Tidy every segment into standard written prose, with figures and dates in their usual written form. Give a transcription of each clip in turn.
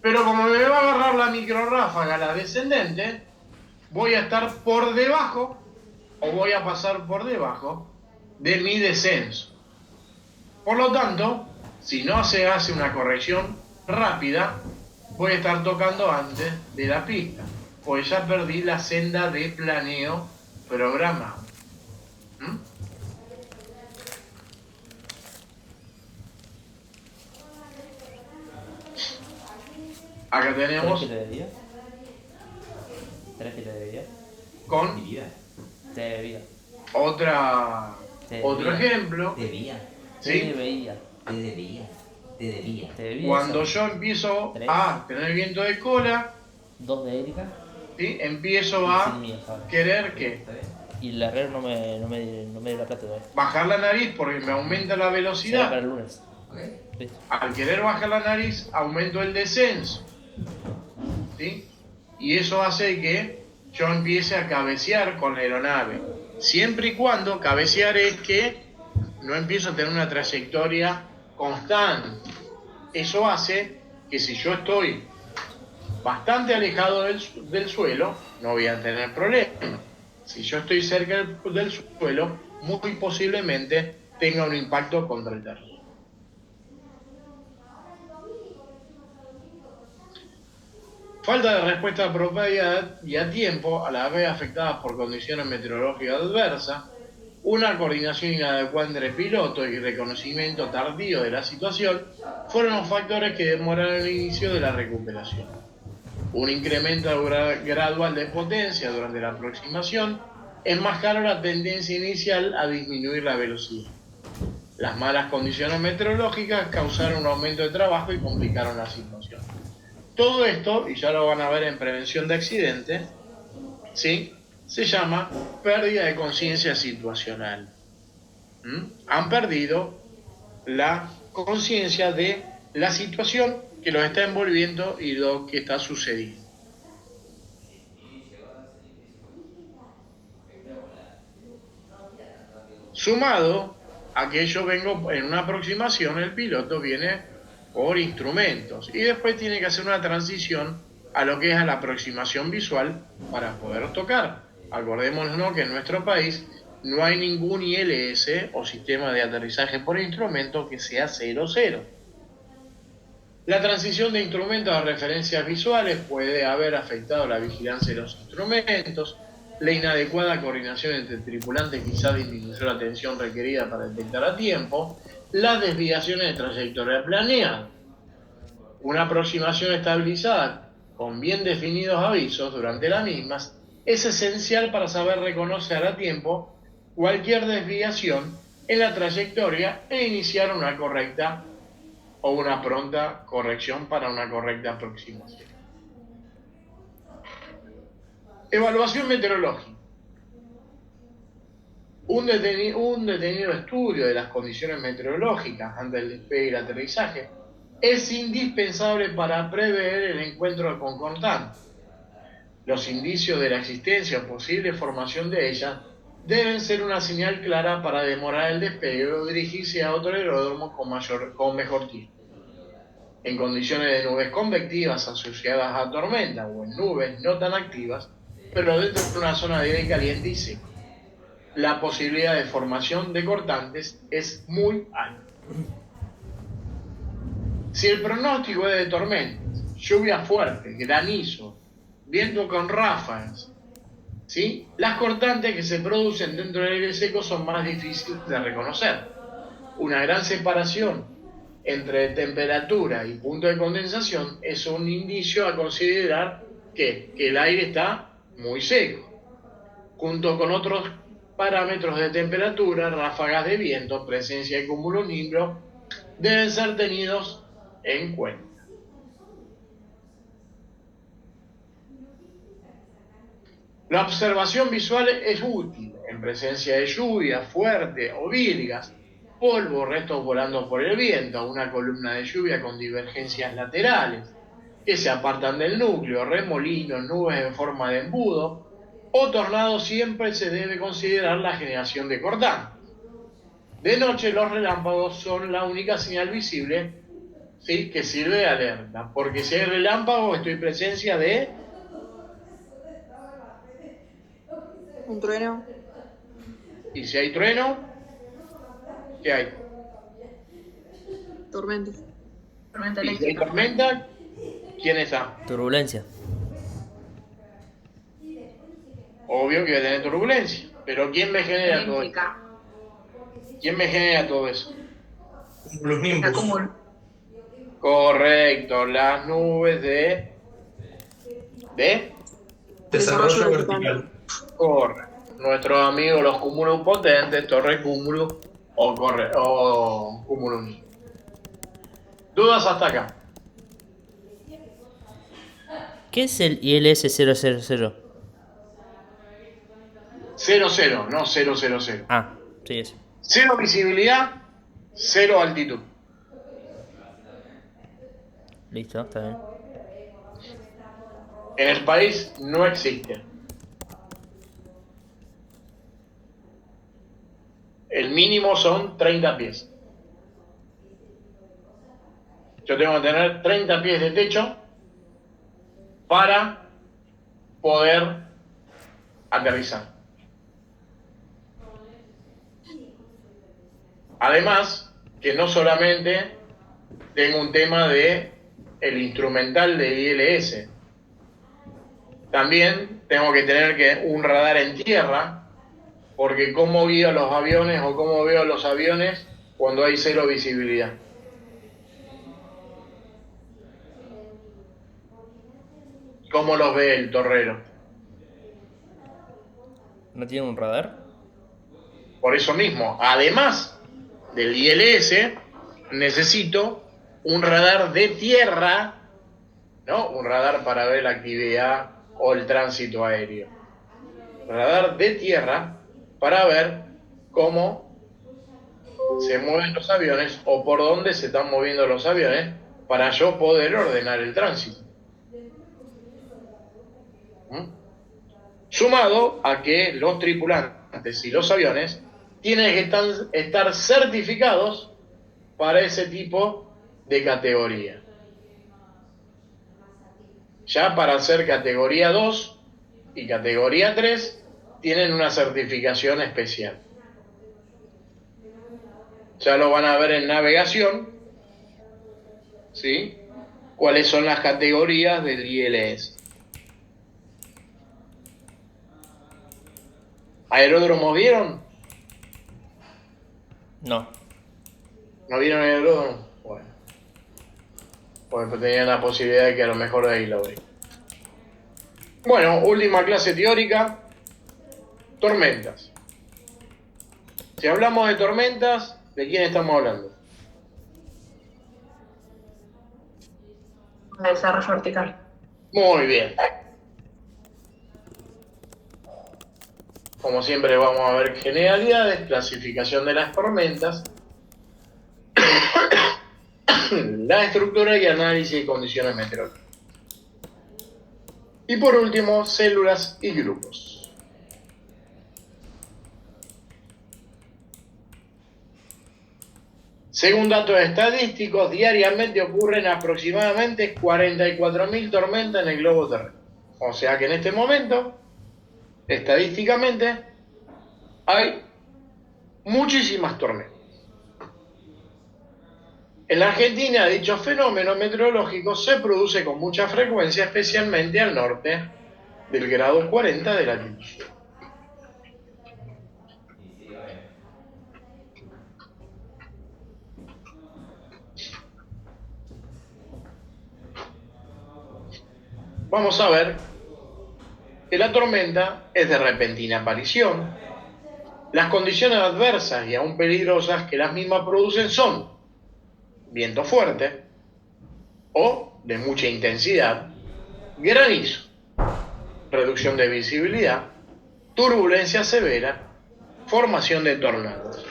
Pero como me va a agarrar la microráfaga, la descendente, voy a estar por debajo, o voy a pasar por debajo de mi descenso. Por lo tanto, si no se hace una corrección rápida, voy a estar tocando antes de la pista, pues ya perdí la senda de planeo programado. ¿Mm? Acá tenemos ¿Tres que te debía? ¿Tres que te debía? con Debía. Te debía. otro ejemplo. Debía. Te ¿Sí? debía. Te debía. Te debía. Te debía. Cuando eso. yo empiezo Tres. a tener viento de cola, 2 de Erika. ¿sí? Empiezo Y a sin mío, ¿sabes? querer que ¿Está bien? Y el herrero no me dio la plata todavía. bajar la nariz porque me aumenta la Será para velocidad. el lunes. ¿Ok? Listo. Al querer bajar la nariz, aumento el descenso. ¿Sí? Y eso hace que yo empiece a cabecear con la aeronave. Siempre y cuando cabecear es que no empiezo a tener una trayectoria constante. Eso hace que si yo estoy bastante alejado del suelo, no voy a tener problema. Si yo estoy cerca del suelo, muy posiblemente tenga un impacto contra el terreno. Falta de respuesta apropiada y a tiempo, a la vez afectadas por condiciones meteorológicas adversas, una coordinación inadecuada entre pilotos y reconocimiento tardío de la situación fueron los factores que demoraron el inicio de la recuperación. Un incremento gradual de potencia durante la aproximación enmascaró la tendencia inicial a disminuir la velocidad. Las malas condiciones meteorológicas causaron un aumento de trabajo y complicaron la situación. Todo esto, y ya lo van a ver en prevención de accidentes, ¿sí? Se llama pérdida de conciencia situacional. Han perdido la conciencia de la situación que los está envolviendo y lo que está sucediendo. Sumado a que yo vengo en una aproximación, el piloto viene por instrumentos y después tiene que hacer una transición a lo que es a la aproximación visual para poder tocar. Acordémonos que en nuestro país no hay ningún ILS o sistema de aterrizaje por instrumento que sea 0-0. La transición de instrumentos a referencias visuales puede haber afectado la vigilancia de los instrumentos. La inadecuada coordinación entre tripulantes quizá disminuyó la atención requerida para detectar a tiempo las desviaciones de trayectoria planeada. Una aproximación estabilizada con bien definidos avisos durante la misma es esencial para saber reconocer a tiempo cualquier desviación en la trayectoria e iniciar una correcta o una pronta corrección para una correcta aproximación. Evaluación meteorológica. Un detenido estudio de las condiciones meteorológicas antes del despegue y el aterrizaje es indispensable para prever el encuentro concordante. Los indicios de la existencia o posible formación de ellas deben ser una señal clara para demorar el despegue o dirigirse a otro aeródromo con mejor tiempo. En condiciones de nubes convectivas asociadas a tormenta o en nubes no tan activas, pero dentro de una zona de aire caliente y seco, la posibilidad de formación de cortantes es muy alta. Si el pronóstico es de tormentas, lluvia fuerte, granizo, viento con ráfagas, ¿sí? Las cortantes que se producen dentro del aire seco son más difíciles de reconocer. Una gran separación entre temperatura y punto de condensación es un indicio a considerar que el aire está muy seco. Junto con otros parámetros de temperatura, ráfagas de viento, presencia de cumulonimbus, deben ser tenidos en cuenta. La observación visual es útil en presencia de lluvia fuerte o virgas, polvo, restos volando por el viento, una columna de lluvia con divergencias laterales que se apartan del núcleo, remolinos, nubes en forma de embudo o tornado. Siempre se debe considerar la generación de cortantes. De noche los relámpagos son la única señal visible ¿sí? Que sirve de alerta, porque si hay relámpago estoy en presencia de Un trueno. y si hay trueno, ¿qué hay? Tormenta. Tormenta Y si hay eléctrica. tormenta, ¿quién está? Turbulencia. Obvio que va a tener turbulencia, pero ¿quién me genera todo esto? Eléctrica. ¿Quién me genera todo eso? Los nimbus. Acúmulo. Correcto, las nubes ¿de? Desarrollo vertical. Correcto. Nuestros amigos los cúmulos potentes, torre cúmulo o cúmulo. ¿Dudas hasta acá? ¿Qué es el ILS 000? 0, no 000. Ah, sí, eso. Cero visibilidad, cero altitud. Listo, está bien. En el país no existe. El mínimo son 30 pies. Yo tengo que tener 30 pies de techo para poder aterrizar. Además, que no solamente tengo un tema de el instrumental de ILS, también tengo que tener un radar en tierra, porque cómo guío los aviones o cómo veo los aviones cuando hay cero visibilidad. ¿Cómo los ve el torrero? ¿No tiene un radar? Por eso mismo, además del ILS, necesito un radar de tierra, ¿no? Un radar para ver la actividad o el tránsito aéreo. Radar de tierra para ver cómo se mueven los aviones o por dónde se están moviendo los aviones para yo poder ordenar el tránsito. Sumado a que los tripulantes y los aviones tienen que estar certificados para ese tipo de categoría. Ya para ser categoría 2 y categoría 3 tienen una certificación especial. Ya lo van a ver en navegación, ¿sí? ¿Cuáles son las categorías del ILS? ¿Aeródromos vieron? No. ¿No vieron aeródromo? Bueno. Pues tenían la posibilidad de que a lo mejor de ahí lo vean. Bueno, última clase teórica. Tormentas. Si hablamos de tormentas, ¿de quién estamos hablando? De desarrollo vertical. Muy bien. Como siempre vamos a ver generalidades, clasificación de las tormentas, la estructura y análisis de condiciones meteorológicas. Y por último, células y grupos. Según datos estadísticos, diariamente ocurren aproximadamente 44.000 tormentas en el globo terrestre. O sea que en este momento, estadísticamente, hay muchísimas tormentas. En la Argentina, dicho fenómeno meteorológico se produce con mucha frecuencia, especialmente al norte del grado 40 de latitud. Vamos a ver que la tormenta es de repentina aparición. Las condiciones adversas y aún peligrosas que las mismas producen son viento fuerte o de mucha intensidad, granizo, reducción de visibilidad, turbulencia severa, formación de tornados.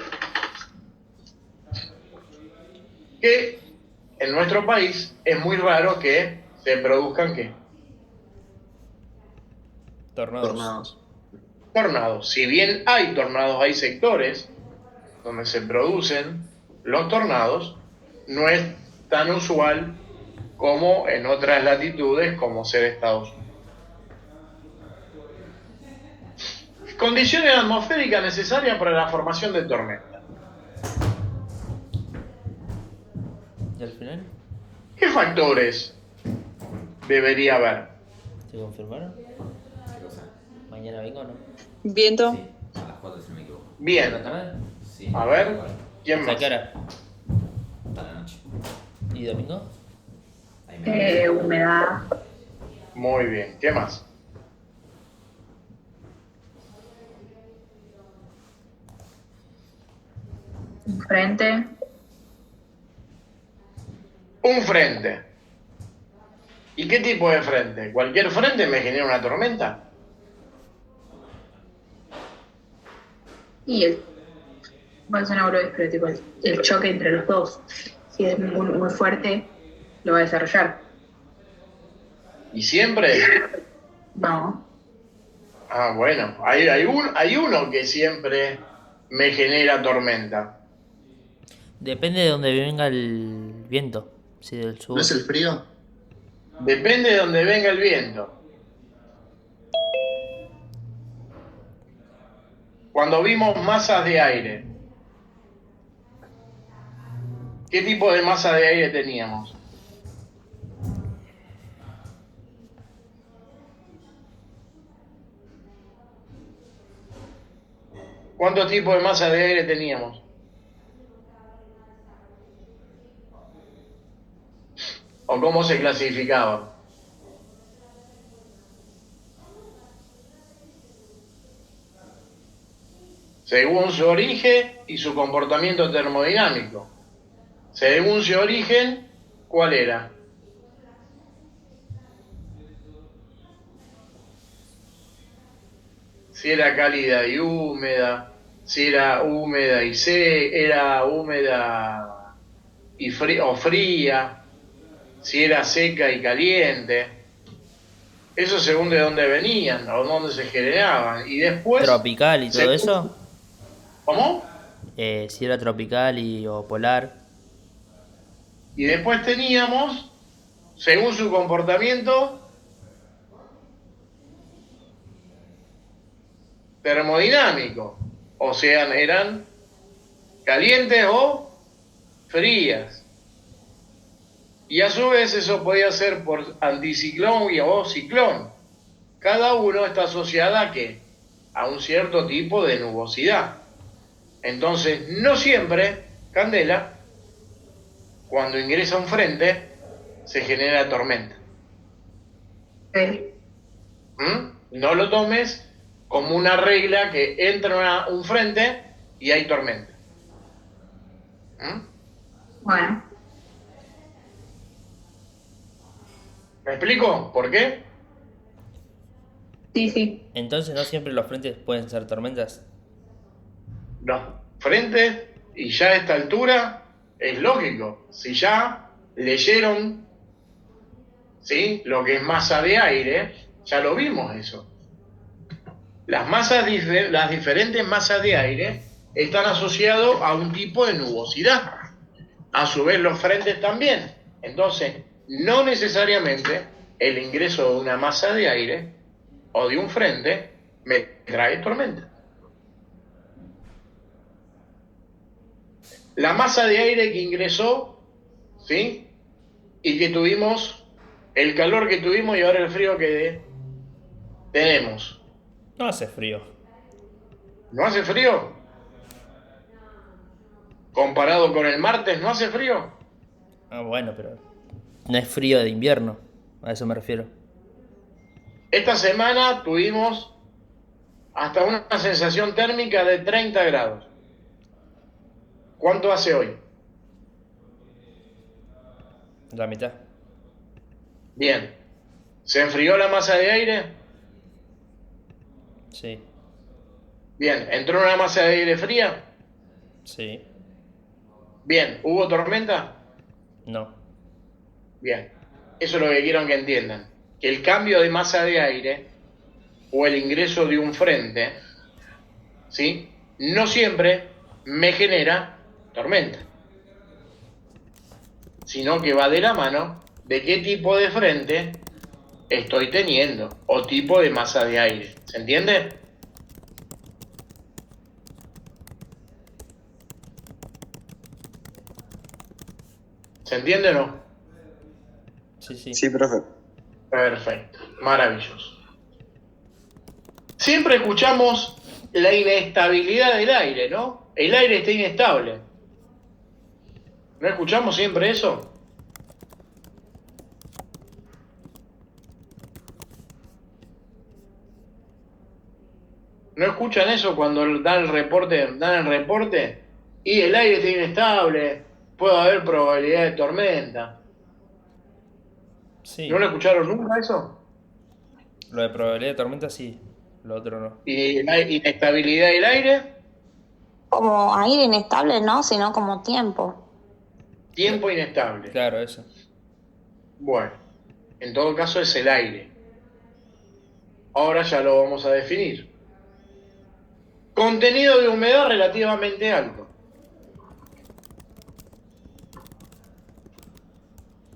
Que en nuestro país es muy raro que se produzcan ¿qué? Tornados. Tornados. Si bien hay tornados, hay sectores donde se producen los tornados, no es tan usual como en otras latitudes, como ser Estados Unidos. Condiciones atmosféricas necesarias para la formación de tormenta. ¿Y al final? ¿Qué factores debería haber? ¿Se confirmaron? ¿Qué cosa? ¿Mañana vengo o no? Viento. Sí, a las 4 si no me equivoco. ¿Por la Bien. tarde? Sí. A ver, ¿quién ¿Hasta más? qué hora? Hasta la noche. ¿Y domingo? Ahí me Humedad. Muy bien. ¿Qué más? Frente. Un frente. ¿Y qué tipo de frente? ¿Cualquier frente me genera una tormenta? Y el, va a sonar breve, pero tipo el choque entre los dos, si es muy fuerte, lo va a desarrollar. ¿Y siempre? No, Ah, bueno. Hay uno que siempre me genera tormenta. Depende de dónde venga el viento. Si del sur. ¿No es el frío? Depende de donde venga el viento. Cuando vimos masas de aire, ¿qué tipo de masa de aire teníamos? ¿Cuántos tipos de masa de aire teníamos? ¿O cómo se clasificaban? Según su origen y su comportamiento termodinámico. Según su origen, ¿cuál era? Si era cálida y húmeda, si era húmeda y era húmeda y fría, si era seca y caliente. Eso según de dónde venían o dónde se generaban. Y después... ¿Tropical y todo eso? ¿Cómo? Si era tropical o polar. Y después teníamos, según su comportamiento termodinámico, o sea, eran calientes o frías. Y a su vez eso podía ser por anticiclón o ciclón. Cada uno está asociado a ¿qué? A un cierto tipo de nubosidad. Entonces, no siempre, Candela, cuando ingresa un frente, se genera tormenta. No lo tomes como una regla que entra un frente y hay tormenta. bueno, ¿Me explico? ¿Por qué? sí, Entonces no siempre los frentes pueden ser tormentas. No. Frente, y ya a esta altura, es lógico. Si ya leyeron, ¿sí?, lo que es masa de aire, ya lo vimos eso. Las diferentes masas de aire están asociadas a un tipo de nubosidad. A su vez los frentes también. Entonces, no necesariamente el ingreso de una masa de aire o de un frente me trae tormenta. La masa de aire que ingresó, ¿sí?, y que tuvimos, el calor que tuvimos y ahora el frío que tenemos. No hace frío. ¿No hace frío? Comparado con el martes, ¿no hace frío? Ah, bueno, pero no es frío de invierno. A eso me refiero. Esta semana tuvimos hasta una sensación térmica de 30 grados. ¿Cuánto hace hoy? La mitad. Bien. ¿Se enfrió la masa de aire? Sí. Bien. ¿Entró una masa de aire fría? Sí. Bien. ¿Hubo tormenta? No. Bien. Eso es lo que quiero que entiendan. Que el cambio de masa de aire o el ingreso de un frente, ¿sí?, no siempre me genera tormenta. sino que va de la mano de qué tipo de frente estoy teniendo o tipo de masa de aire. ¿Se entiende? ¿Se entiende o no? Sí, sí. Sí, profe. Perfecto, maravilloso. Siempre escuchamos la inestabilidad del aire, ¿no? El aire está inestable. ¿No escuchamos siempre eso? ¿No escuchan eso cuando dan el reporte? Y el aire está inestable, puede haber probabilidad de tormenta. Sí. ¿No lo escucharon nunca eso? Lo de probabilidad de tormenta sí, lo otro no. ¿Y la inestabilidad del aire? Como aire inestable, ¿no? Sino como tiempo. Tiempo inestable. Claro, eso. Bueno, en todo caso es el aire. Ahora ya lo vamos a definir. Contenido de humedad relativamente alto.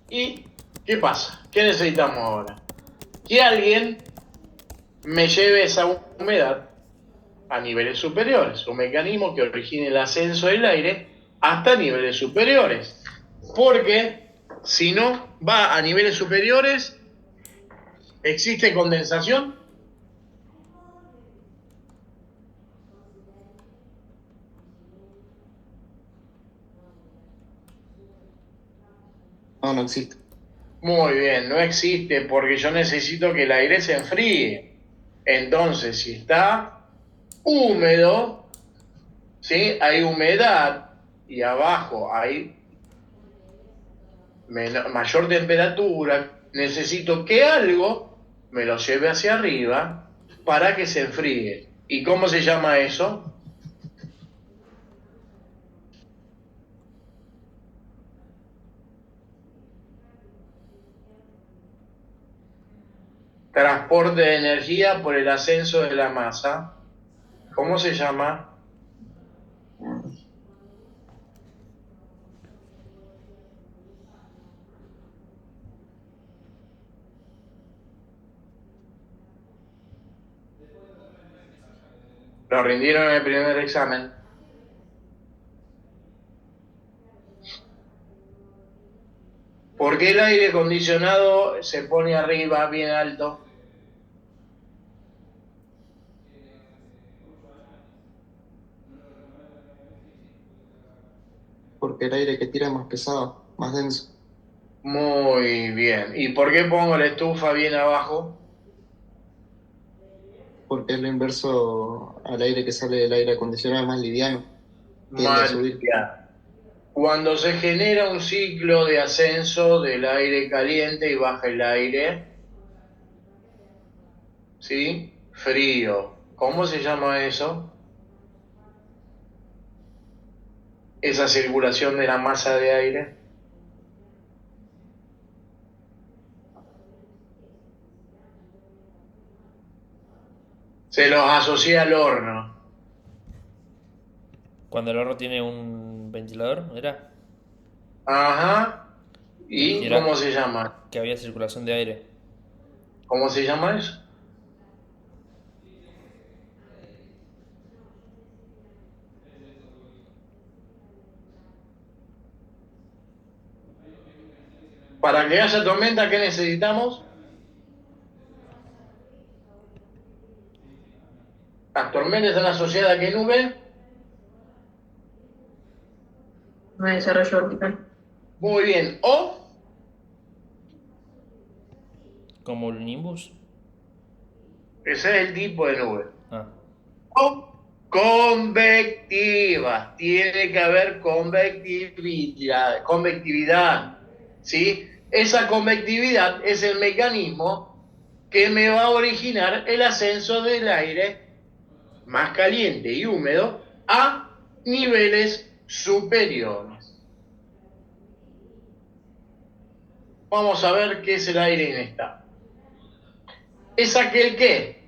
¿Y qué pasa? ¿Qué necesitamos ahora? Que alguien me lleve esa humedad a niveles superiores. Un mecanismo que origine el ascenso del aire hasta niveles superiores. Porque si no va a niveles superiores, ¿existe condensación? No, no existe. Muy bien, no existe porque yo necesito que el aire se enfríe. Entonces, si está húmedo, ¿sí? Hay humedad y abajo hay mayor temperatura, necesito que algo me lo lleve hacia arriba para que se enfríe. ¿Y cómo se llama eso? Transporte de energía por el ascenso de la masa. ¿Cómo se llama? Lo rindieron en el primer examen. ¿Por qué el aire acondicionado se pone arriba bien alto? Porque el aire que tira es más pesado, más denso. Muy bien. ¿Y por qué pongo la estufa bien abajo? Porque es lo inverso al aire que sale del aire acondicionado, es más liviano. Tiende a subir. Mal. Cuando se genera un ciclo de ascenso del aire caliente y baja el aire, ¿sí? Frío. ¿Cómo se llama eso? Esa circulación de la masa de aire. Se los asocia al horno. Cuando el horno tiene un ventilador, ¿era? Ajá. ¿Y Era- cómo se llama? Que había circulación de aire. ¿Cómo se llama eso? Para que haya tormenta, ¿qué necesitamos? Las tormentas están asociadas a qué nube? No hay desarrollo orbital. Muy bien. O Como el nimbus. ese es el tipo de nube. Ah, O convectiva. Tiene que haber convectividad. ¿Sí? Esa convectividad es el mecanismo que me va a originar el ascenso del aire más caliente y húmedo a niveles superiores. Vamos a ver qué es el aire inestable. Es aquel que,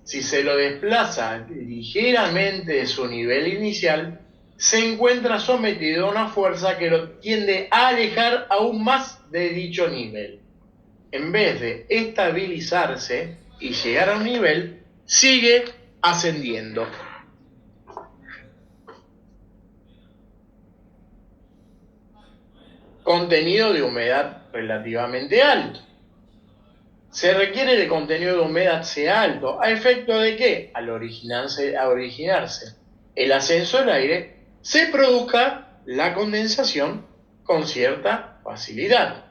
si se lo desplaza ligeramente de su nivel inicial, se encuentra sometido a una fuerza que lo tiende a alejar aún más de dicho nivel. En vez de estabilizarse y llegar a un nivel, sigue ascendiendo. Contenido de humedad relativamente alto. Se requiere que el contenido de humedad sea alto. ¿A efecto de qué? Al originarse el ascenso del aire, se produzca la condensación con cierta facilidad.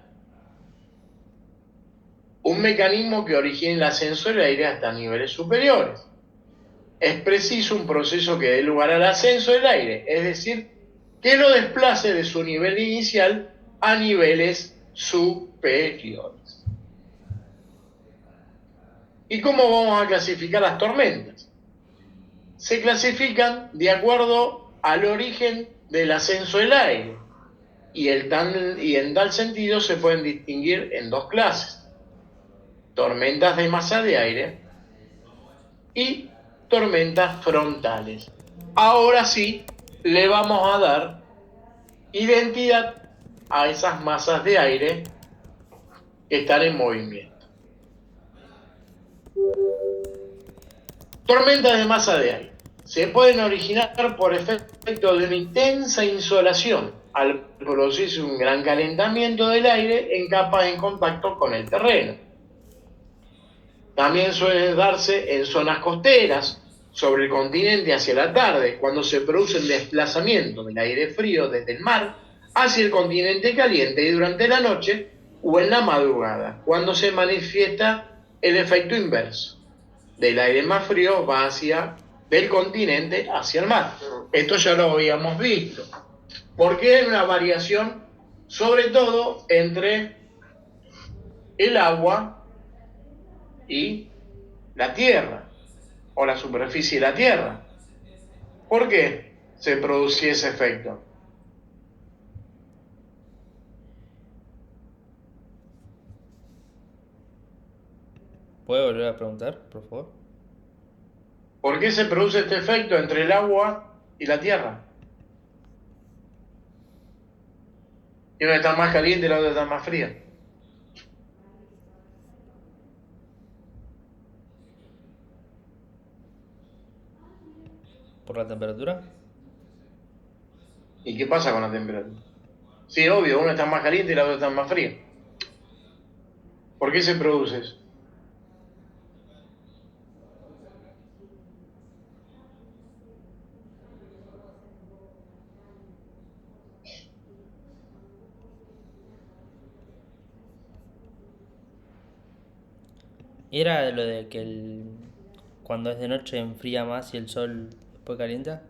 Un mecanismo que origine el ascenso del aire hasta niveles superiores. Es preciso un proceso que dé lugar al ascenso del aire, es decir, que lo desplace de su nivel inicial a niveles superiores. ¿Y cómo vamos a clasificar las tormentas? Se clasifican de acuerdo al origen del ascenso del aire, y en tal sentido se pueden distinguir en dos clases: tormentas de masa de aire y tormentas frontales. Ahora sí le vamos a dar identidad a esas masas de aire que están en movimiento. Tormentas de masa de aire se pueden originar por efecto de una intensa insolación al producirse un gran calentamiento del aire en capas en contacto con el terreno. También suele darse en zonas costeras, sobre el continente hacia la tarde, cuando se produce el desplazamiento del aire frío desde el mar hacia el continente caliente, y durante la noche o en la madrugada, cuando se manifiesta el efecto inverso. Del aire más frío va del continente hacia el mar. Esto ya lo habíamos visto. Porque hay una variación, sobre todo, entre el agua y la tierra, o la superficie de la tierra. ¿Por qué se producía ese efecto? ¿Puede volver a preguntar, por favor? ¿Por qué se produce este efecto entre el agua y la tierra? Y una está más caliente y la otra está más fría. ¿Por la temperatura? ¿Y qué pasa con la temperatura? Sí, obvio, una está más caliente y la otra está más fría. ¿Por qué se produce eso? ¿Era lo de que cuando es de noche enfría más y el sol después calienta?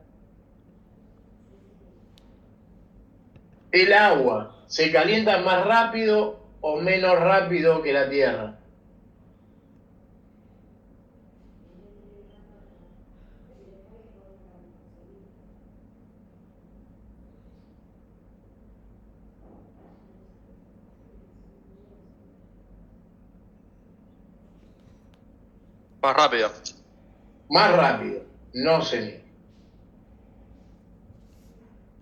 El agua se calienta más rápido o menos rápido que la tierra. Más rápido. Más rápido, no señor.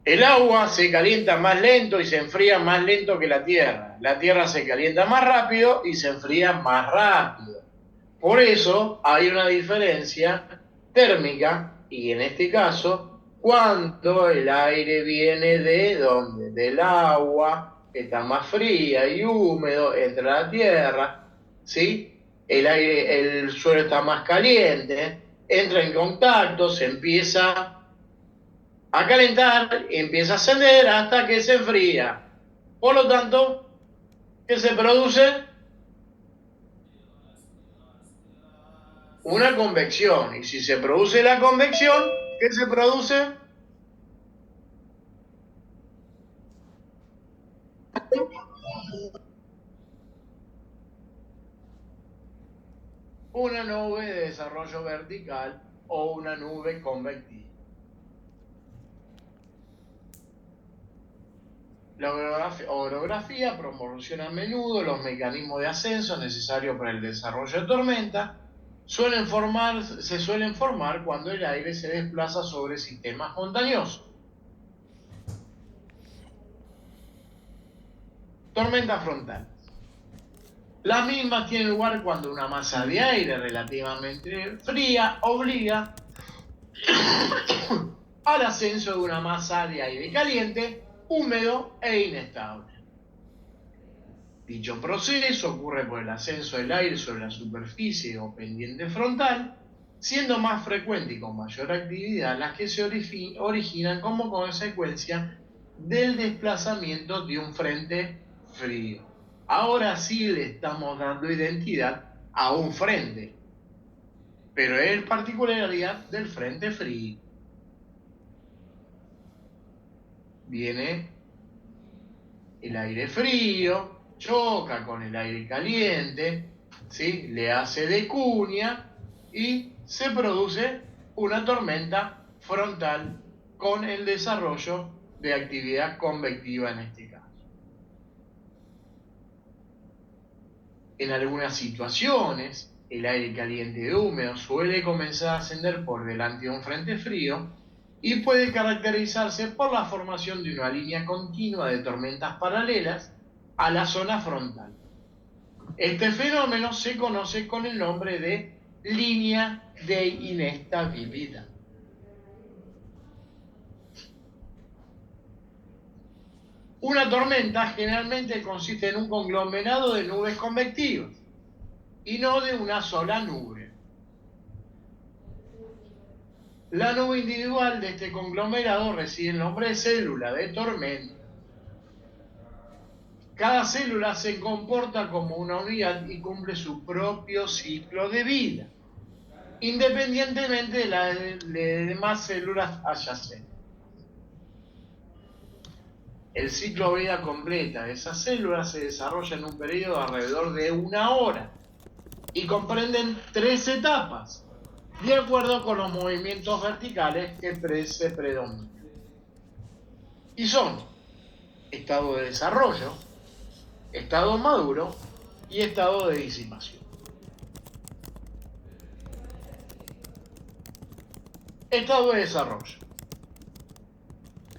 El agua se calienta más lento y se enfría más lento que la tierra. La tierra se calienta más rápido y se enfría más rápido. Por eso hay una diferencia térmica, y en este caso, cuando el aire viene ¿de dónde? Del agua, que está más fría y húmedo, entra a la tierra, ¿sí? El suelo está más caliente, entra en contacto, se empieza a calentar y empieza a ascender hasta que se enfría. Por lo tanto, ¿qué se produce? Una convección. Y si se produce la convección, ¿qué se produce? Una nube de desarrollo vertical o una nube convectiva. La orografía proporciona a menudo los mecanismos de ascenso necesarios para el desarrollo de tormenta. Se suelen formar cuando el aire se desplaza sobre sistemas montañosos. Tormenta frontal. Las mismas tienen lugar cuando una masa de aire relativamente fría obliga al ascenso de una masa de aire caliente, húmedo e inestable. Dicho proceso ocurre por el ascenso del aire sobre la superficie o pendiente frontal, siendo más frecuente y con mayor actividad las que se originan como consecuencia del desplazamiento de un frente frío. Ahora sí le estamos dando identidad a un frente, pero es particularidad del frente frío. Viene el aire frío, choca con el aire caliente, ¿sí? Le hace de cuña y se produce una tormenta frontal con el desarrollo de actividad convectiva en este caso. En algunas situaciones, el aire caliente y húmedo suele comenzar a ascender por delante de un frente frío y puede caracterizarse por la formación de una línea continua de tormentas paralelas a la zona frontal. Este fenómeno se conoce con el nombre de línea de inestabilidad. Una tormenta generalmente consiste en un conglomerado de nubes convectivas y no de una sola nube. La nube individual de este conglomerado recibe el nombre de célula de tormenta. Cada célula se comporta como una unidad y cumple su propio ciclo de vida, independientemente de las demás células adyacentes. El ciclo de vida completa de esas células se desarrolla en un periodo de alrededor de 1 hora y comprenden 3 etapas, de acuerdo con los movimientos verticales que se predominan. Y son estado de desarrollo, estado maduro y estado de disipación. Estado de desarrollo.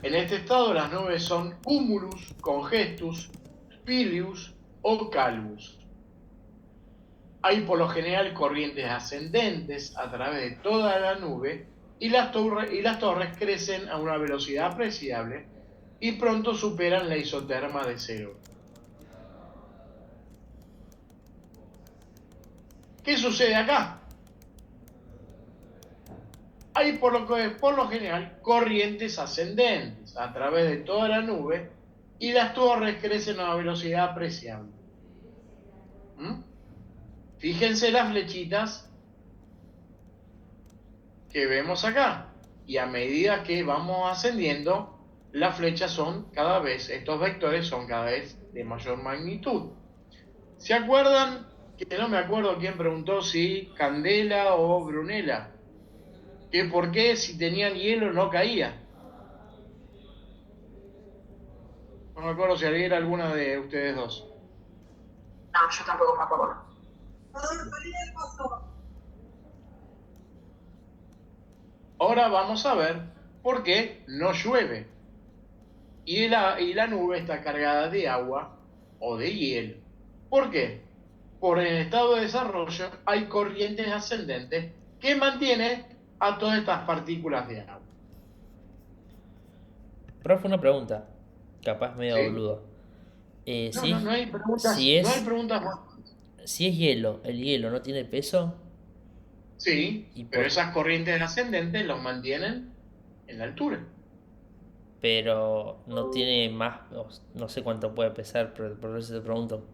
En este estado las nubes son cumulus, congestus, spilius o calvus. Hay por lo general corrientes ascendentes a través de toda la nube y las torres crecen a una velocidad apreciable y pronto superan la isoterma de 0. ¿Qué sucede acá? Hay por lo general corrientes ascendentes a través de toda la nube y las torres crecen a una velocidad apreciable. Fíjense las flechitas que vemos acá, y a medida que vamos ascendiendo, las flechas son cada vez, estos vectores son cada vez de mayor magnitud. ¿Se acuerdan? Que no me acuerdo quién preguntó si Candela o Brunella, que por qué si tenían hielo no caía. No me acuerdo si era alguna de ustedes dos. No, yo tampoco me acuerdo. Ahora vamos a ver por qué no llueve y la nube está cargada de agua o de hielo. ¿Por qué? Por el estado de desarrollo hay corrientes ascendentes que mantienen a todas estas partículas de agua. Profe, una pregunta, capaz medio Sí. boludo. No hay preguntas, si no hay es, preguntas más. si es hielo, ¿el hielo no tiene peso? Sí, ¿Y pero por- esas corrientes ascendentes los mantienen en la altura. Pero no tiene más, no sé cuánto puede pesar, pero por eso te pregunto.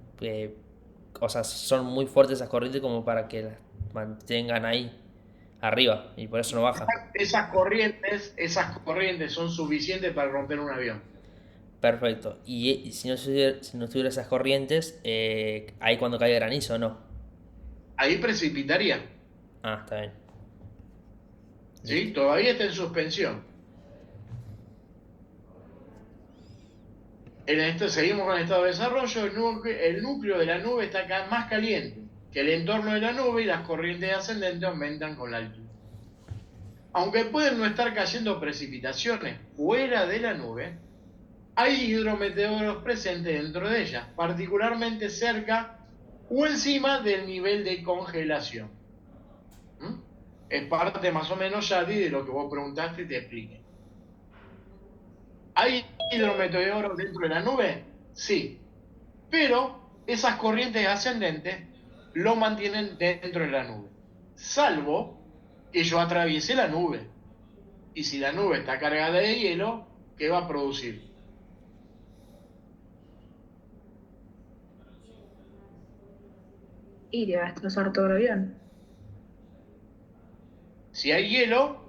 O sea, son muy fuertes esas corrientes como para que las mantengan ahí arriba y por eso no baja. Esas corrientes son suficientes para romper un avión. Perfecto. Y si no estuviera esas corrientes, ahí cuando cae granizo, ¿no? Ahí precipitaría, Ah, está bien. ¿sí? Todavía está en suspensión. Seguimos con el estado de desarrollo. El núcleo de la nube está acá más caliente que el entorno de la nube y las corrientes ascendentes aumentan con la altura. Aunque pueden no estar cayendo precipitaciones fuera de la nube, hay hidrometeoros presentes dentro de ellas, particularmente cerca o encima del nivel de congelación. ¿Mm? Es parte más o menos, Yadi, de lo que vos preguntaste y te expliqué. ¿Hay hidrometeoros dentro de la nube? Sí, pero esas corrientes ascendentes lo mantienen dentro de la nube, salvo que yo atraviese la nube. Y si la nube está cargada de hielo, ¿qué va a producir? Y te va a destrozar todo el avión. Si hay hielo,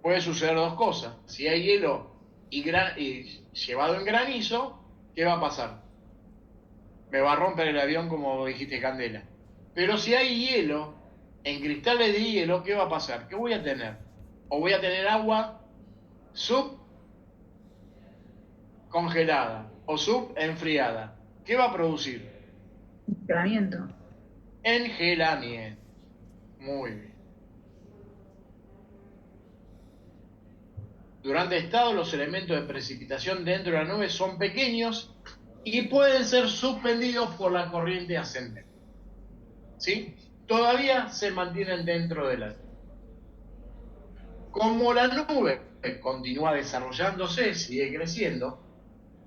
puede suceder dos cosas. Si hay hielo y llevado en granizo, ¿qué va a pasar? Me va a romper el avión, como dijiste, Candela. Pero si hay hielo, en cristales de hielo, ¿qué va a pasar? ¿Qué voy a tener? O voy a tener agua subcongelada o subenfriada. ¿Qué va a producir? Engelamiento. Engelamiento. Muy bien. Durante estado, los elementos de precipitación dentro de la nube son pequeños y pueden ser suspendidos por la corriente ascendente. ¿Sí? Todavía se mantienen dentro de la nube. Como la nube continúa desarrollándose, sigue creciendo,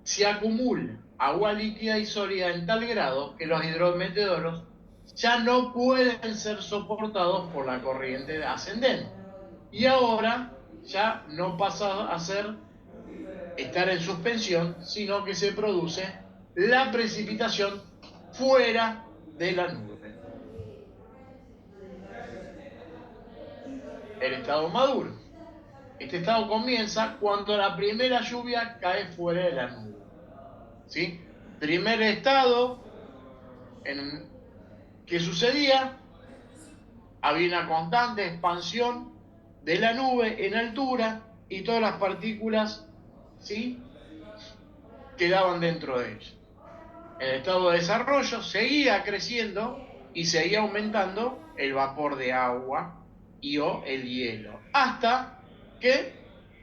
se acumula agua líquida y sólida en tal grado que los hidrometeoros ya no pueden ser soportados por la corriente ascendente. Y ahora ya no pasa a estar en suspensión, sino que se produce la precipitación fuera de la nube. El estado maduro. Este estado comienza cuando la primera lluvia cae fuera de la nube. ¿Sí? Primer estado ¿qué sucedía? Había una constante expansión de la nube en altura y todas las partículas, ¿sí?, quedaban dentro de ella. El estado de desarrollo seguía creciendo y seguía aumentando el vapor de agua o el hielo, hasta que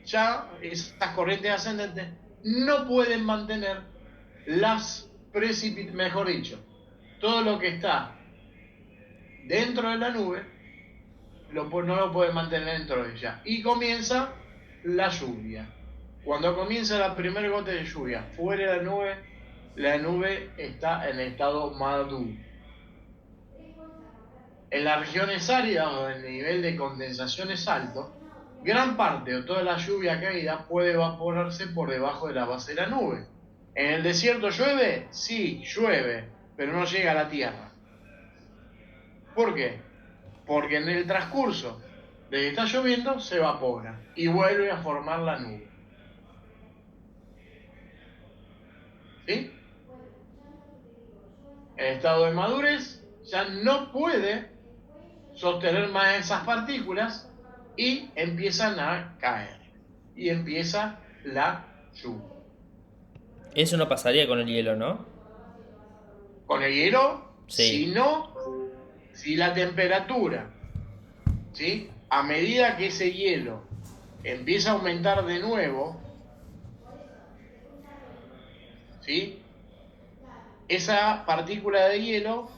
ya esas corrientes ascendentes no pueden mantener mejor dicho, todo lo que está dentro de la nube no lo puede mantener dentro de ella. Y comienza la lluvia. Cuando comienza la primera gota de lluvia fuera de la nube está en estado maduro. En las regiones áridas donde el nivel de condensación es alto, gran parte o toda la lluvia caída puede evaporarse por debajo de la base de la nube. ¿En el desierto llueve? Sí, llueve, pero no llega a la tierra. ¿Por qué? Porque en el transcurso de que está lloviendo se evapora y vuelve a formar la nube. ¿Sí? El estado de madurez ya no puede sostener más esas partículas y empiezan a caer. Y empieza la lluvia. Eso no pasaría con el hielo, ¿no? Con el hielo, Sí. si la temperatura, ¿sí?, a medida que ese hielo empieza a aumentar de nuevo, ¿sí?, esa partícula de hielo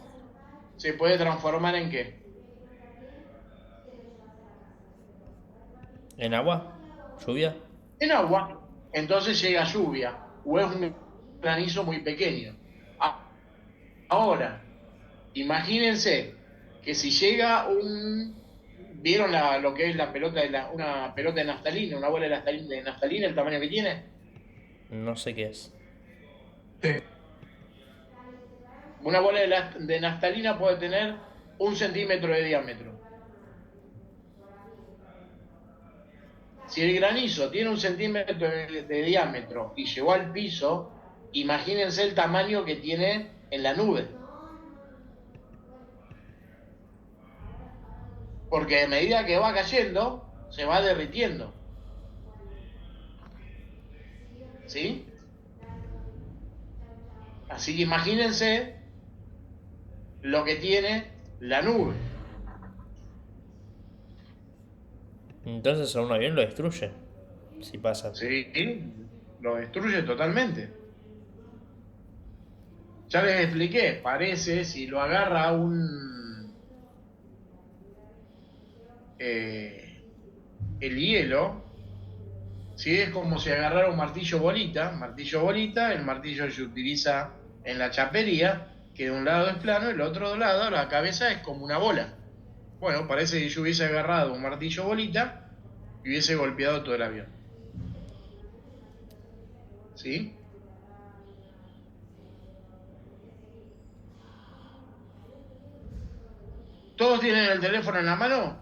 se puede transformar ¿en qué? ¿En agua? ¿Lluvia? En agua. Entonces llega lluvia, o es un granizo muy pequeño. Ahora, imagínense que si llega ¿vieron lo que es la pelota una pelota de naftalina, una bola de naftalina, el tamaño que tiene? No sé qué es. Una bola de naftalina puede tener 1 centímetro de diámetro. Si el granizo tiene 1 centímetro de diámetro y llegó al piso, imagínense el tamaño que tiene en la nube. Porque a medida que va cayendo, se va derritiendo. ¿Sí? Así que imagínense lo que tiene la nube. Entonces a un avión lo destruye. Si pasa. ¿Sí? lo destruye totalmente. Ya les expliqué, parece, si lo agarra el hielo, ¿sí? Es como si agarrara un martillo bolita, el martillo se utiliza en la chapería, que de un lado es plano y el otro lado, la cabeza es como una bola. Bueno, parece que yo hubiese agarrado un martillo bolita y hubiese golpeado todo el avión. ¿Sí? ¿Todos tienen el teléfono en la mano?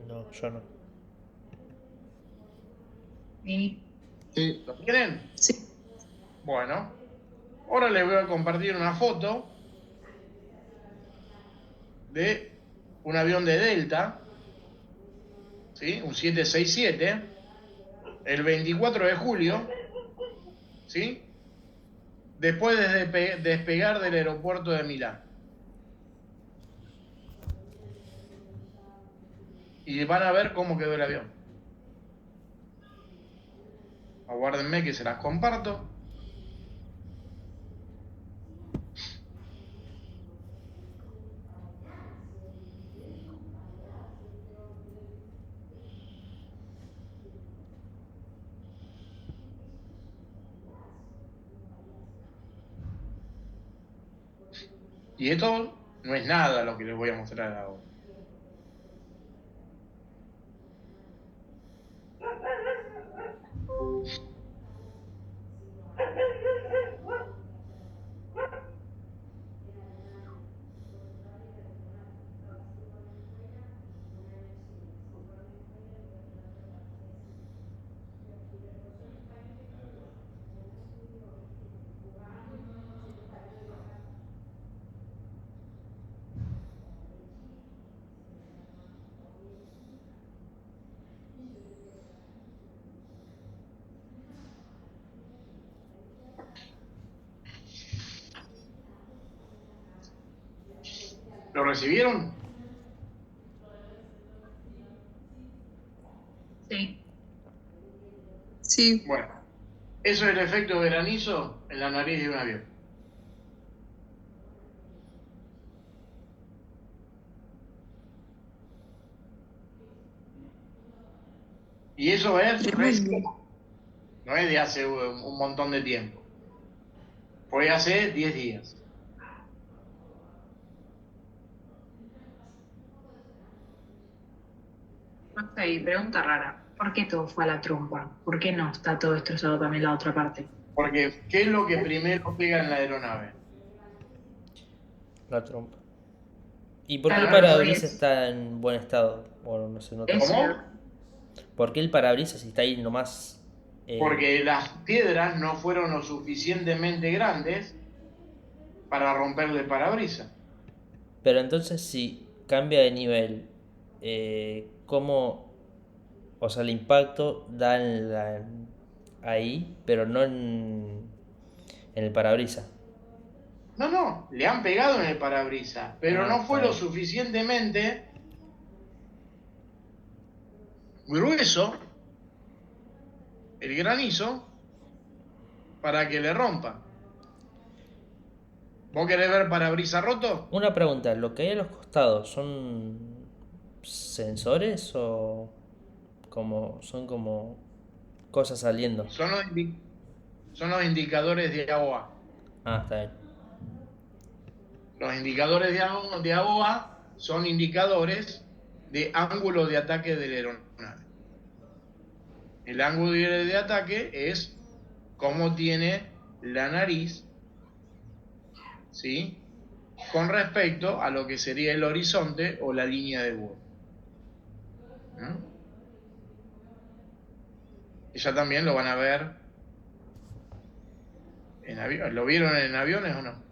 No, yo no. Y Sí, ¿Lo tienen? sí. Bueno, ahora les voy a compartir una foto de un avión de Delta, ¿sí? Un 767, el 24 de julio, ¿sí? Después de despegar del aeropuerto de Milán. Y van a ver cómo quedó el avión. Aguárdenme que se las comparto. Y esto no es nada lo que les voy a mostrar ahora. ¿Lo recibieron? Sí. Sí. Bueno, eso es el efecto granizo en la nariz de un avión. Y eso es Tremendo. no es de hace un montón de tiempo. Fue hace 10 días. No sé, pregunta rara. ¿Por qué todo fue a la trompa? ¿Por qué no está todo destrozado también la otra parte? Porque, ¿qué es lo que primero pega en la aeronave? La trompa. ¿Y por qué el Claro, parabrisas es- está en buen estado? Bueno, no se nota. es- ¿Cómo? ¿Por qué el parabrisas si está ahí nomás? Porque las piedras no fueron lo suficientemente grandes para romperle el parabrisas. Pero entonces si cambia de nivel, ¿cómo? O sea, el impacto da ahí, pero no en el parabrisas. No, le han pegado en el parabrisas, pero Ah, no fue está lo bien. suficientemente grueso el granizo para que le rompa. ¿Vos querés ver parabrisas roto? Una pregunta, ¿lo que hay a los costados son sensores o son como cosas saliendo? Son los indicadores de AOA. Ah, está bien. Los indicadores de AOA son indicadores de ángulo de ataque de la aeronave. El ángulo de ataque es cómo tiene la nariz, ¿sí? Con respecto a lo que sería el horizonte o la línea de vuelo. ¿Mm? Y ya también lo van a ver en avión. ¿Lo vieron en aviones o no?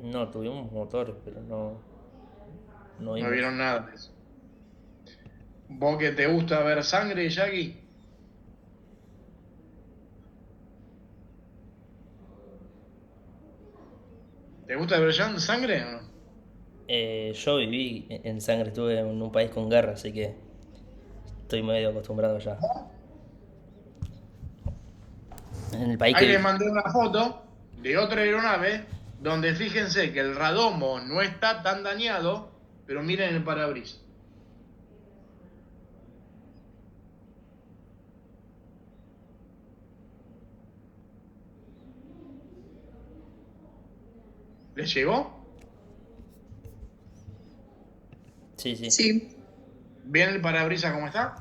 No, tuvimos motores, pero no No vimos. vieron nada de eso. ¿Vos que te gusta ver sangre, Jackie? ¿Te gusta ver sangre o no? Yo viví en sangre, estuve en un país con guerra, así que estoy medio acostumbrado ya. En el país Ahí les que... mandé una foto de otra aeronave donde fíjense que el radomo no está tan dañado, pero miren el parabrisas. ¿Les llegó? Sí, sí. Sí. ¿Ven el parabrisas cómo está?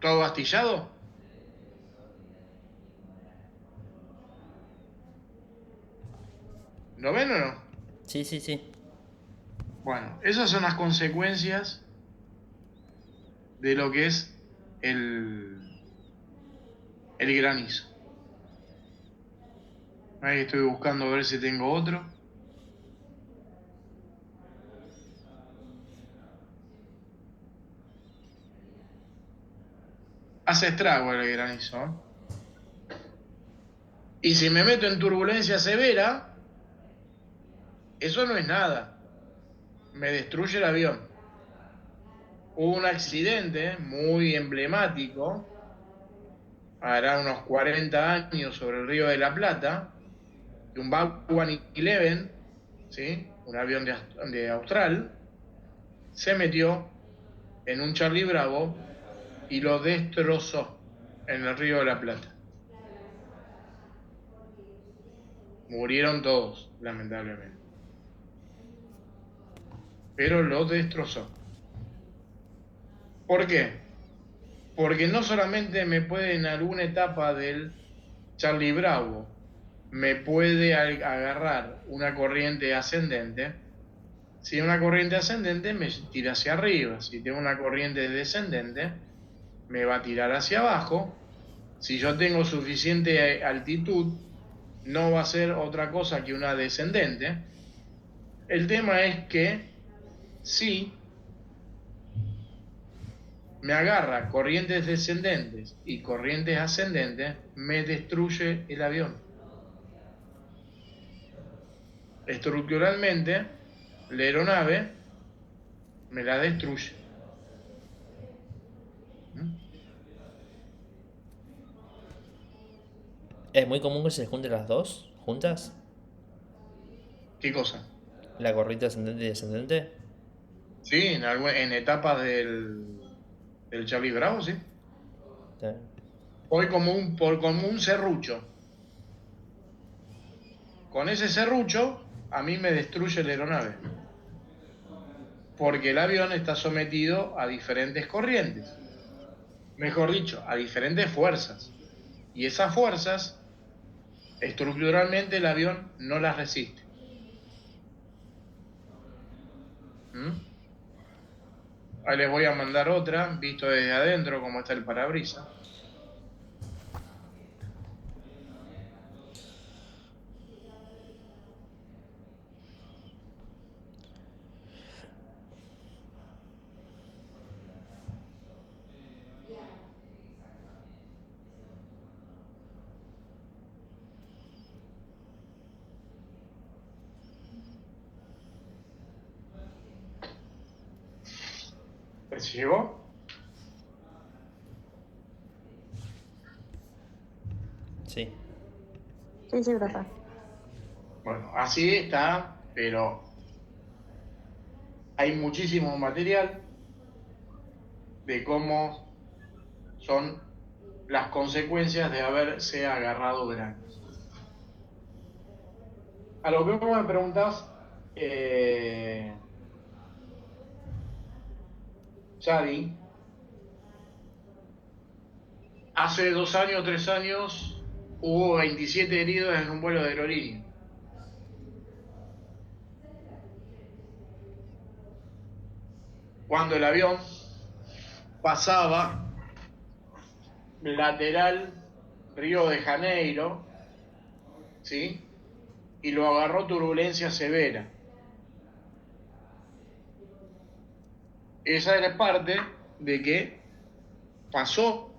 ¿Todo astillado? ¿Lo ven o no? Sí, sí, sí. Bueno, esas son las consecuencias de lo que es el granizo. Ahí estoy buscando a ver si tengo otro. Hace estrago el granizo, ¿eh? Y si me meto en turbulencia severa, eso no es nada. Me destruye el avión. Hubo un accidente muy emblemático, hará unos 40 años, sobre el Río de la Plata, de un B-111, ¿sí? Un avión de Austral, se metió en un Charlie Bravo y lo destrozó en el Río de la Plata. Murieron todos, lamentablemente. Pero lo destrozó. ¿Por qué? Porque no solamente me puede en alguna etapa del Charlie Bravo, me puede agarrar una corriente ascendente. Si una corriente ascendente me tira hacia arriba, si tengo una corriente descendente me va a tirar hacia abajo. Si yo tengo suficiente altitud, no va a ser otra cosa que una descendente. El tema es que si me agarra corrientes descendentes y corrientes ascendentes, me destruye el avión. Estructuralmente, la aeronave me la destruye. ¿Es muy común que se junten las dos juntas? ¿Qué cosa? ¿La corriente ascendente y descendente? Sí, en etapas del Charlie Bravo, sí. Sí. Voy como un serrucho. Con ese serrucho, a mí me destruye la aeronave. Porque el avión está sometido a diferentes corrientes. Mejor dicho, a diferentes fuerzas. Y esas fuerzas, estructuralmente, el avión no las resiste. Ahí les voy a mandar otra, visto desde adentro, cómo está el parabrisas. ¿Les llegó? Sí. Sí, sí, profe. Bueno, así está, pero hay muchísimo material de cómo son las consecuencias de haberse agarrado granos. A lo que vos me preguntás, Chadi, hace 2 años, 3 años, hubo 27 heridos en un vuelo de aerolínea. Cuando el avión pasaba lateral Río de Janeiro, ¿sí? Y lo agarró turbulencia severa. Esa era parte de que pasó,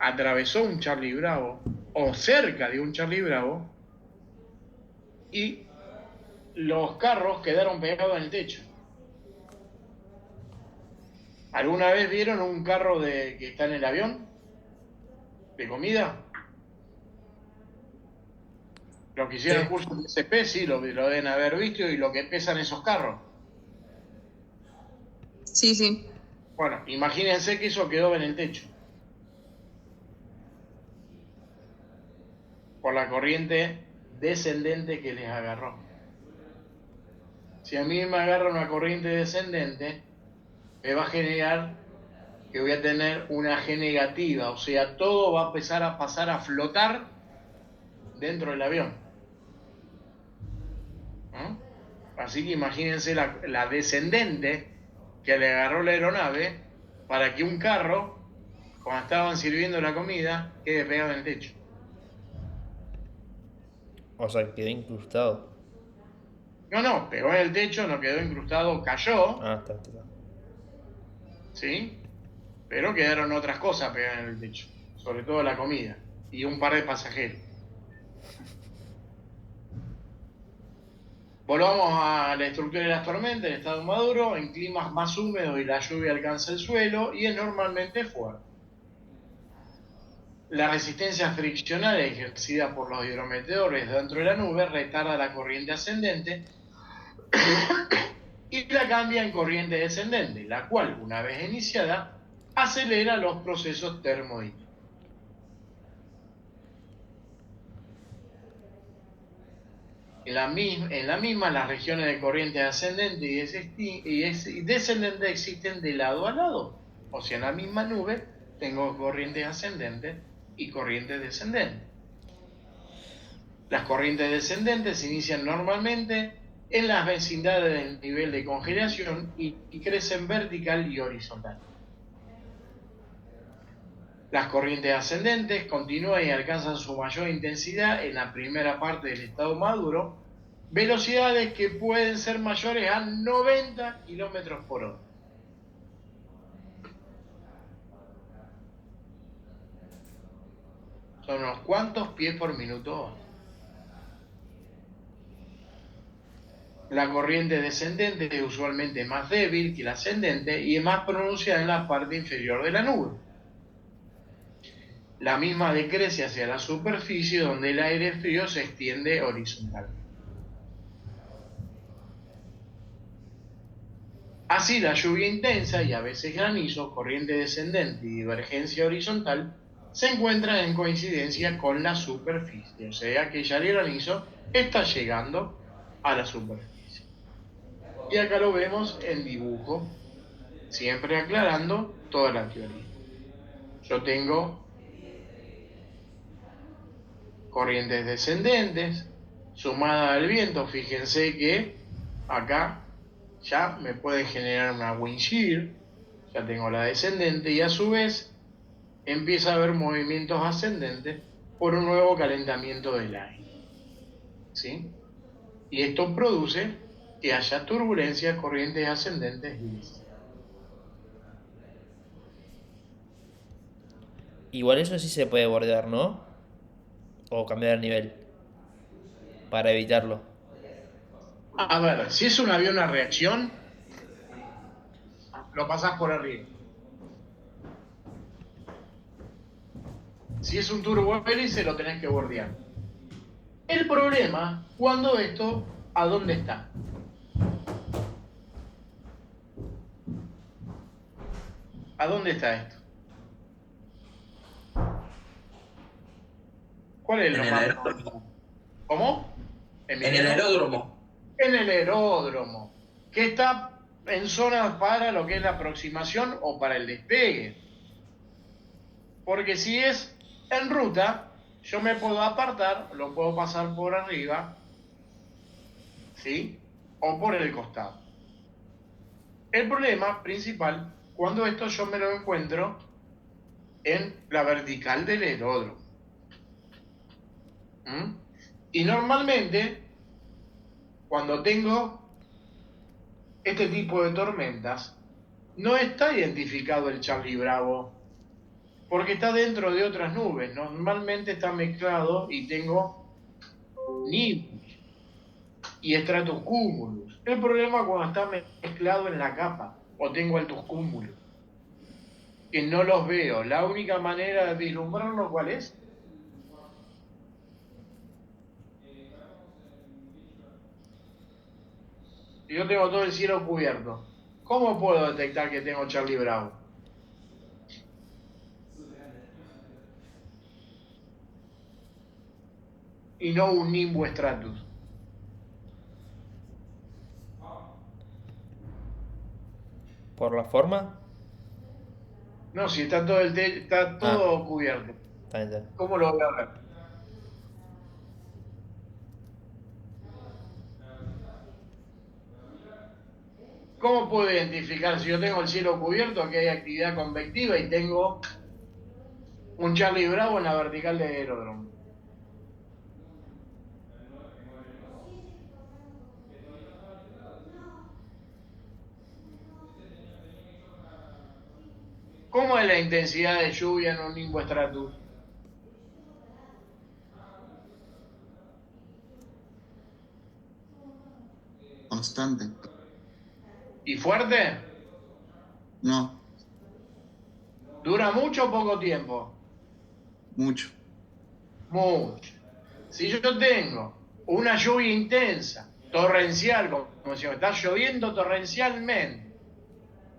atravesó un Charlie Bravo, o cerca de un Charlie Bravo, y los carros quedaron pegados en el techo. ¿Alguna vez vieron un carro que está en el avión? ¿De comida? Los que hicieron el curso de SP, sí, lo deben haber visto, y lo que pesan esos carros. Sí, sí. Bueno, imagínense que eso quedó en el techo. Por la corriente descendente que les agarró. Si a mí me agarra una corriente descendente, me va a generar que voy a tener una G negativa, o sea, todo va a empezar a pasar a flotar dentro del avión. Así que imagínense la descendente que le agarró la aeronave para que un carro, cuando estaban sirviendo la comida, quede pegado en el techo. O sea, quedó incrustado. No, pegó en el techo, no quedó incrustado, cayó, Ah, está. ¿sí? Pero quedaron otras cosas pegadas en el techo, sobre todo la comida y un par de pasajeros. Volvamos a la estructura de las tormentas en estado maduro. En climas más húmedos y la lluvia alcanza el suelo y es normalmente fuerte. La resistencia friccional ejercida por los hidrometeores dentro de la nube retarda la corriente ascendente y la cambia en corriente descendente, la cual, una vez iniciada, acelera los procesos termodinámicos. En la misma, las regiones de corriente ascendente y descendente existen de lado a lado. O sea, en la misma nube tengo corrientes ascendentes y corrientes descendentes. Las corrientes descendentes se inician normalmente en las vecindades del nivel de congelación y crecen vertical y horizontal. Las corrientes ascendentes continúan y alcanzan su mayor intensidad en la primera parte del estado maduro, velocidades que pueden ser mayores a 90 km por hora. Son unos cuantos pies por minuto. La corriente descendente es usualmente más débil que la ascendente y es más pronunciada en la parte inferior de la nube. La misma decrece hacia la superficie donde el aire frío se extiende horizontalmente. Así, la lluvia intensa y a veces granizo, corriente descendente y divergencia horizontal se encuentran en coincidencia con la superficie, o sea que ya el granizo está llegando a la superficie. Y acá lo vemos en dibujo, siempre aclarando toda la teoría. Yo tengo corrientes descendentes, sumada al viento, fíjense que acá ya me puede generar una wind shear, ya tengo la descendente y a su vez empieza a haber movimientos ascendentes por un nuevo calentamiento del aire, ¿sí? Y esto produce que haya turbulencias, corrientes ascendentes y descendentes. Igual eso sí se puede bordear, ¿no? O cambiar el nivel. Para evitarlo. A ver, si es un avión a reacción, lo pasás por arriba. Si es un turbohélice, lo tenés que bordear. El problema, cuando esto, ¿a dónde está? ¿A dónde está esto? ¿Cuál es En lo el más? aeródromo. ¿Cómo? En el aeródromo. En el aeródromo, que está en zonas para lo que es la aproximación o para el despegue. Porque si es en ruta, yo me puedo apartar, lo puedo pasar por arriba, ¿sí? O por el costado. El problema principal, cuando esto yo me lo encuentro en la vertical del aeródromo. Y normalmente, cuando tengo este tipo de tormentas, no está identificado el Charlie Bravo, porque está dentro de otras nubes. Normalmente está mezclado y tengo NIMBY. y stratus cumulus. El problema es cuando está mezclado en la capa o tengo altus cumulus, que no los veo. La única manera de vislumbrarlo, ¿cuál es? Si yo tengo todo el cielo cubierto, ¿cómo puedo detectar que tengo Charlie Bravo? Y no un nimbo stratus. ¿Por la forma? No, si está todo está todo cubierto. Está bien, está bien. ¿Cómo lo voy a ver? ¿Cómo puedo identificar si yo tengo el cielo cubierto que hay actividad convectiva y tengo un Charlie Bravo en la vertical de aeródromo? ¿Cómo es la intensidad de lluvia en un nimbo stratus? Constante. ¿Y fuerte? No, ¿Dura mucho o poco tiempo? mucho. Mucho. Si yo tengo una lluvia intensa, torrencial, como si me está lloviendo torrencialmente,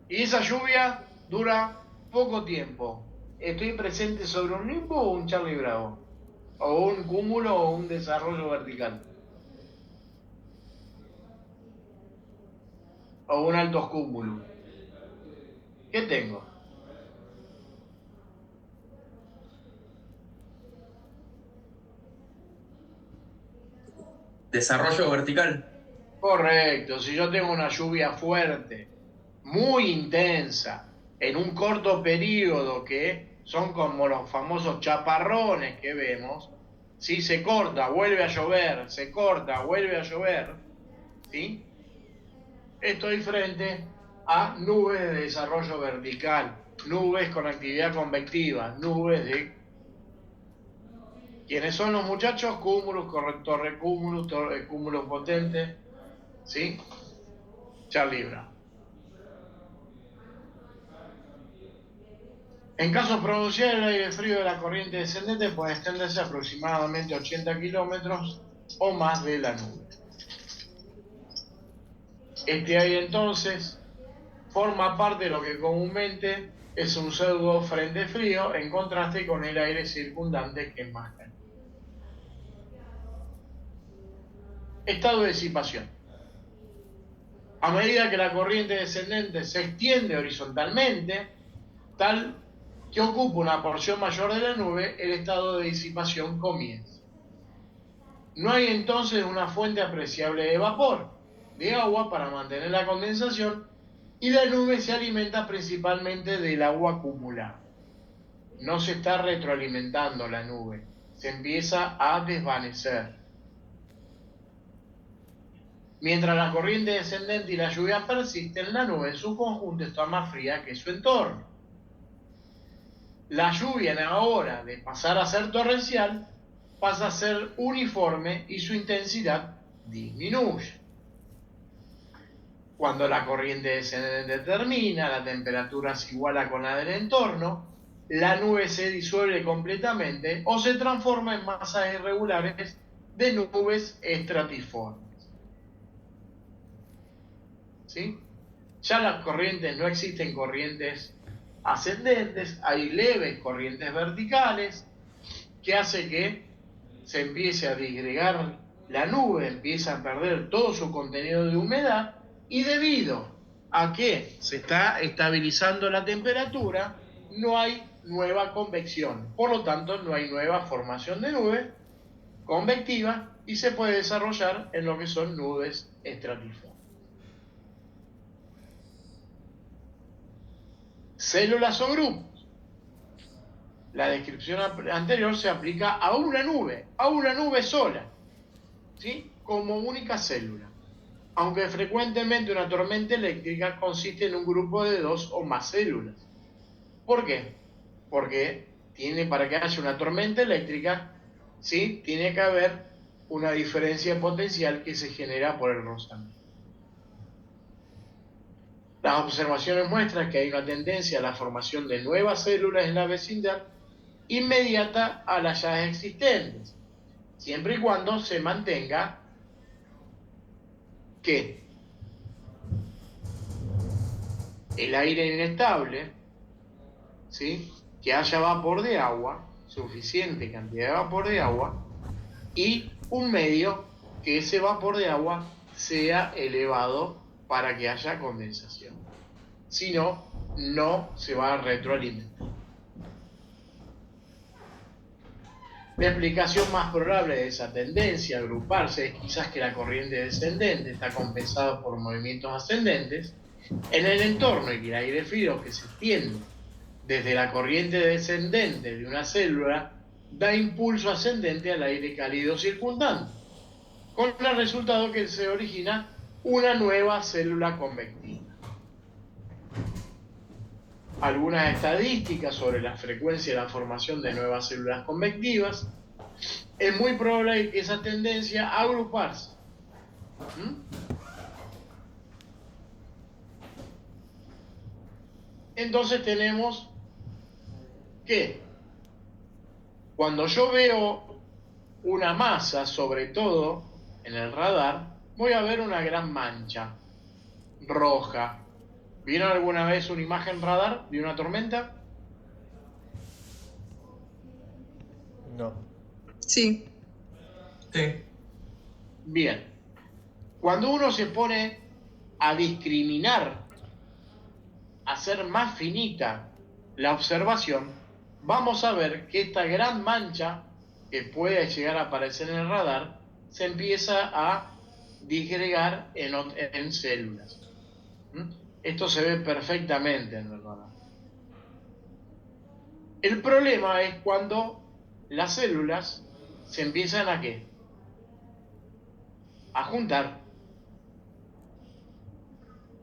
y esa lluvia dura poco tiempo, ¿estoy presente sobre un nimbo o un Charlie Bravo? ¿O un cúmulo o un desarrollo vertical? ¿O un altos cúmulo? ¿Qué tengo? Desarrollo vertical. Correcto, si yo tengo una lluvia fuerte, muy intensa, en un corto periodo, que son como los famosos chaparrones que vemos, si se corta, vuelve a llover, se corta, vuelve a llover, ¿sí? Estoy frente a nubes de desarrollo vertical, nubes con actividad convectiva, nubes de... ¿Quiénes son los muchachos? Cúmulos, torre cúmulos, cúmulos potentes, ¿sí? Charlie Brown. En caso pronunciado, el aire frío de la corriente descendente puede extenderse aproximadamente 80 kilómetros o más de la nube. Este aire entonces forma parte de lo que comúnmente es un pseudo frente frío en contraste con el aire circundante que es más caliente. Estado de disipación. A medida que la corriente descendente se extiende horizontalmente, tal que ocupa una porción mayor de la nube, el estado de disipación comienza. No hay entonces una fuente apreciable de vapor, de agua para mantener la condensación, y la nube se alimenta principalmente del agua acumulada. No se está retroalimentando la nube, se empieza a desvanecer. Mientras la corriente descendente y la lluvia persisten, la nube en su conjunto está más fría que su entorno. La lluvia, en la hora de pasar a ser torrencial, pasa a ser uniforme y su intensidad disminuye. Cuando la corriente descendente termina, la temperatura se iguala con la del entorno, la nube se disuelve completamente o se transforma en masas irregulares de nubes estratiformes. ¿Sí? Ya las corrientes, no existen corrientes ascendentes, hay leves corrientes verticales que hace que se empiece a disgregar la nube, empieza a perder todo su contenido de humedad, y debido a que se está estabilizando la temperatura, no hay nueva convección, por lo tanto no hay nueva formación de nube convectiva y se puede desarrollar en lo que son nubes estratiformes. Células o grupos. La descripción anterior se aplica a una nube sola, ¿sí? Como única célula. Aunque frecuentemente una tormenta eléctrica consiste en un grupo de 2 o más células. ¿Por qué? Porque para que haya una tormenta eléctrica, ¿sí? Tiene que haber una diferencia potencial que se genera por el rozamiento. Las observaciones muestran que hay una tendencia a la formación de nuevas células en la vecindad inmediata a las ya existentes, siempre y cuando se mantenga que el aire inestable, ¿sí? Que haya vapor de agua, suficiente cantidad de vapor de agua, y un medio que ese vapor de agua sea elevado para que haya condensación. Si no, no se va a retroalimentar. La explicación más probable de esa tendencia a agruparse es quizás que la corriente descendente está compensada por movimientos ascendentes en el entorno y que el aire frío que se extiende desde la corriente descendente de una célula da impulso ascendente al aire cálido circundante, con el resultado que se origina una nueva célula convectiva. Algunas estadísticas sobre la frecuencia de la formación de nuevas células convectivas. Es muy probable que esa tendencia a agruparse entonces tenemos que cuando yo veo una masa, sobre todo en el radar, voy a ver una gran mancha roja. ¿Vieron alguna vez una imagen radar de una tormenta? No. Sí. Sí. Bien. Cuando uno se pone a discriminar, a hacer más finita la observación, vamos a ver que esta gran mancha que puede llegar a aparecer en el radar se empieza a disgregar en células. Esto se ve perfectamente en el radar. El problema es cuando las células se empiezan a ¿qué? A juntar.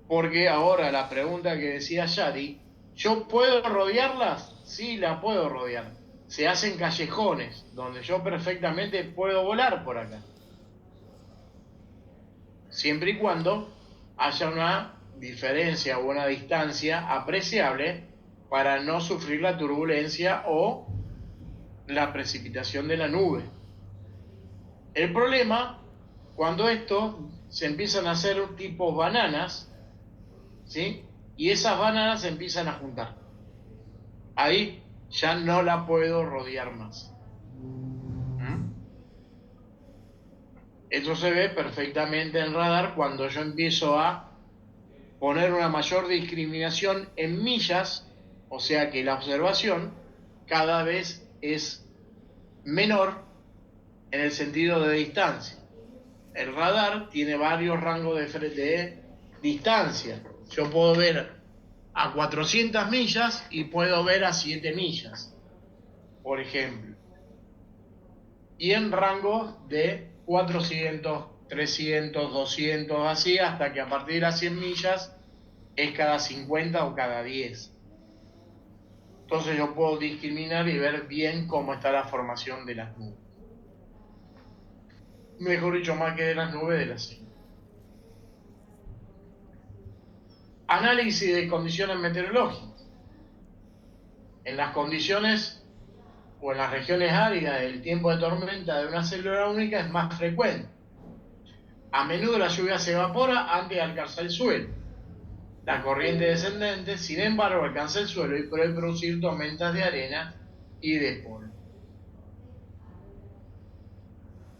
Porque ahora la pregunta que decía Yari, ¿yo puedo rodearlas? Sí, la puedo rodear. Se hacen callejones donde yo perfectamente puedo volar por acá. Siempre y cuando haya una diferencia o una distancia apreciable para no sufrir la turbulencia o la precipitación de la nube. El problema, cuando esto se empiezan a hacer tipo bananas, ¿sí? Y esas bananas se empiezan a juntar. Ahí ya no la puedo rodear más. Esto se ve perfectamente en radar cuando yo empiezo a poner una mayor discriminación en millas, o sea que la observación cada vez es menor en el sentido de distancia. El radar tiene varios rangos de distancia. Yo puedo ver a 400 millas y puedo ver a 7 millas, por ejemplo. Y en rangos de 400, 300, 200, así, hasta que a partir de las 100 millas es cada 50 o cada 10. Entonces yo puedo discriminar y ver bien cómo está la formación de las nubes. Mejor dicho, más que de las nubes, de las cielos. Análisis de condiciones meteorológicas. En las condiciones o en las regiones áridas, el tiempo de tormenta de una célula única es más frecuente. A menudo la lluvia se evapora antes de alcanzar el suelo. La corriente descendente, sin embargo, alcanza el suelo y puede producir tormentas de arena y de polvo.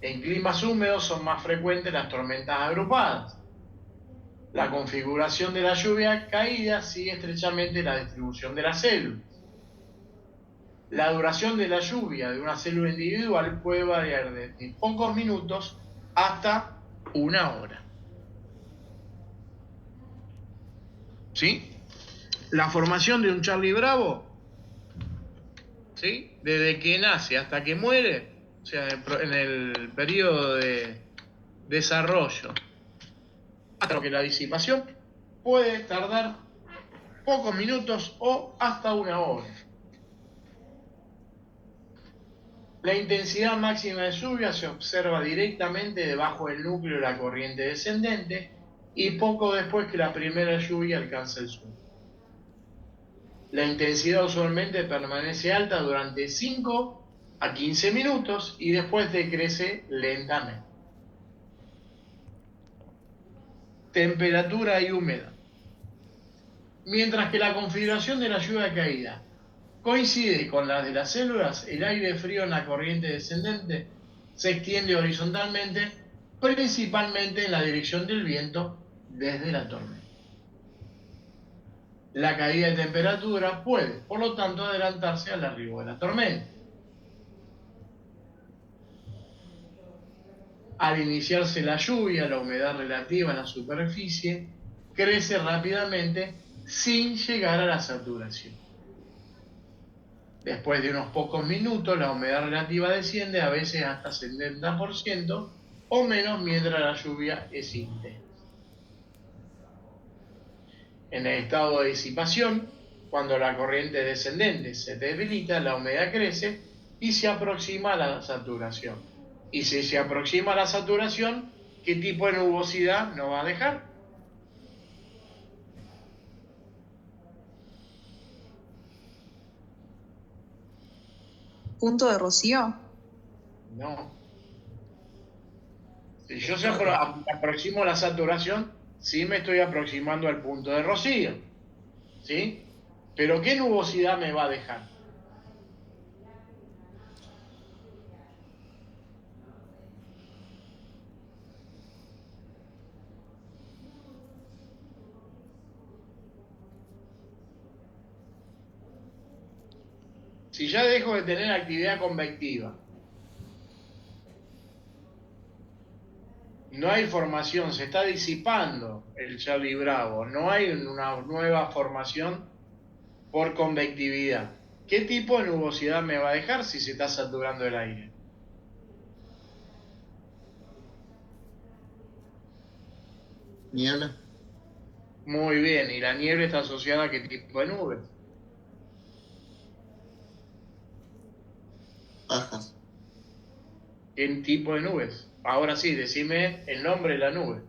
En climas húmedos son más frecuentes las tormentas agrupadas. La configuración de la lluvia caída sigue estrechamente la distribución de las células. La duración de la lluvia de una célula individual puede variar desde pocos minutos hasta una hora. ¿Sí? La formación de un Charlie Bravo, ¿sí? Desde que nace hasta que muere, o sea, en el periodo de desarrollo, hasta que la disipación puede tardar pocos minutos o hasta una hora. La intensidad máxima de lluvia se observa directamente debajo del núcleo de la corriente descendente y poco después que la primera lluvia alcanza el suelo. La intensidad usualmente permanece alta durante 5 a 15 minutos y después decrece lentamente. Temperatura y humedad. Mientras que la configuración de la lluvia caída coincide con la de las células, el aire frío en la corriente descendente se extiende horizontalmente, principalmente en la dirección del viento desde la tormenta. La caída de temperatura puede, por lo tanto, adelantarse al arribo de la tormenta. Al iniciarse la lluvia, la humedad relativa a la superficie crece rápidamente sin llegar a la saturación. Después de unos pocos minutos, la humedad relativa desciende a veces hasta 70% o menos mientras la lluvia es intensa. En el estado de disipación, cuando la corriente descendente se debilita, la humedad crece y se aproxima a la saturación. Y si se aproxima a la saturación, ¿qué tipo de nubosidad nos va a dejar? Punto de rocío. No. Si yo se aproximo a la saturación, sí me estoy aproximando al punto de rocío. ¿Sí? Pero ¿qué nubosidad me va a dejar? Si ya dejo de tener actividad convectiva, no hay formación, se está disipando el Charlie Bravo, no hay una nueva formación por convectividad. ¿Qué tipo de nubosidad me va a dejar si se está saturando el aire? Niebla. Muy bien, ¿y la niebla está asociada a qué tipo de nubes? Bajas. ¿Qué tipo de nubes? Ahora sí, decime el nombre de la nube.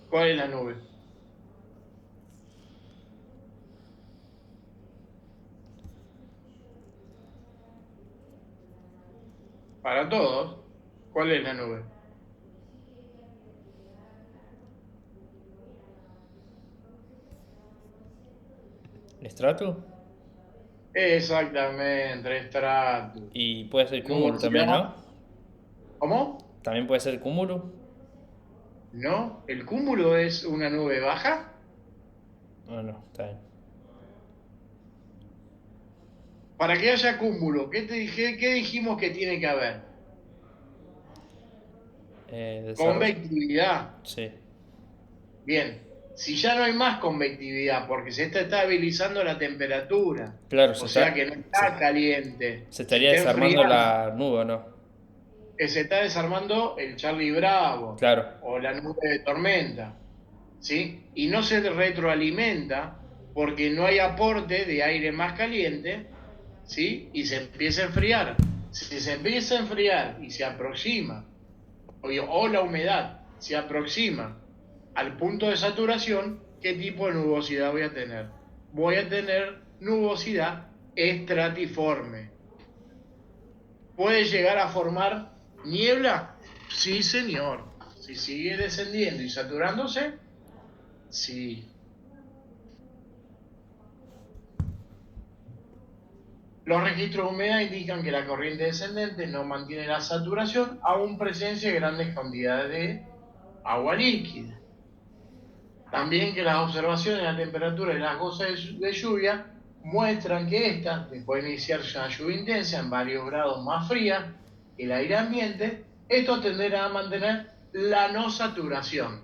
¿Cuál es la nube? Para todos, ¿cuál es la nube? ¿Estrato? Exactamente, estrato. Y puede ser cúmulo también, ¿no? ¿Cómo? También puede ser cúmulo. ¿No? ¿El cúmulo es una nube baja? No, está bien. Para que haya cúmulo, ¿qué dijimos que tiene que haber? Convectividad. Sí. Bien, si ya no hay más convectividad, porque se está estabilizando la temperatura, Claro, o sea que no está caliente. Se estaría está desarmando enfriando. la nube, ¿o no? Se está desarmando el Charlie Bravo, Claro. o la nube de tormenta, ¿sí? Y no se retroalimenta porque no hay aporte de aire más caliente, ¿sí? Y se empieza a enfriar. Si se empieza a enfriar y se aproxima, o la humedad se aproxima al punto de saturación, ¿qué tipo de nubosidad voy a tener? Voy a tener nubosidad estratiforme. ¿Puede llegar a formar niebla? Sí, señor. Si sigue descendiendo y saturándose, sí. Los registros de humedad indican que la corriente descendente no mantiene la saturación aún presencia de grandes cantidades de agua líquida. También que las observaciones de la temperatura de las gozas de lluvia muestran que esta, después de iniciarse una lluvia intensa en varios grados más fría que el aire ambiente, esto tenderá a mantener la no saturación.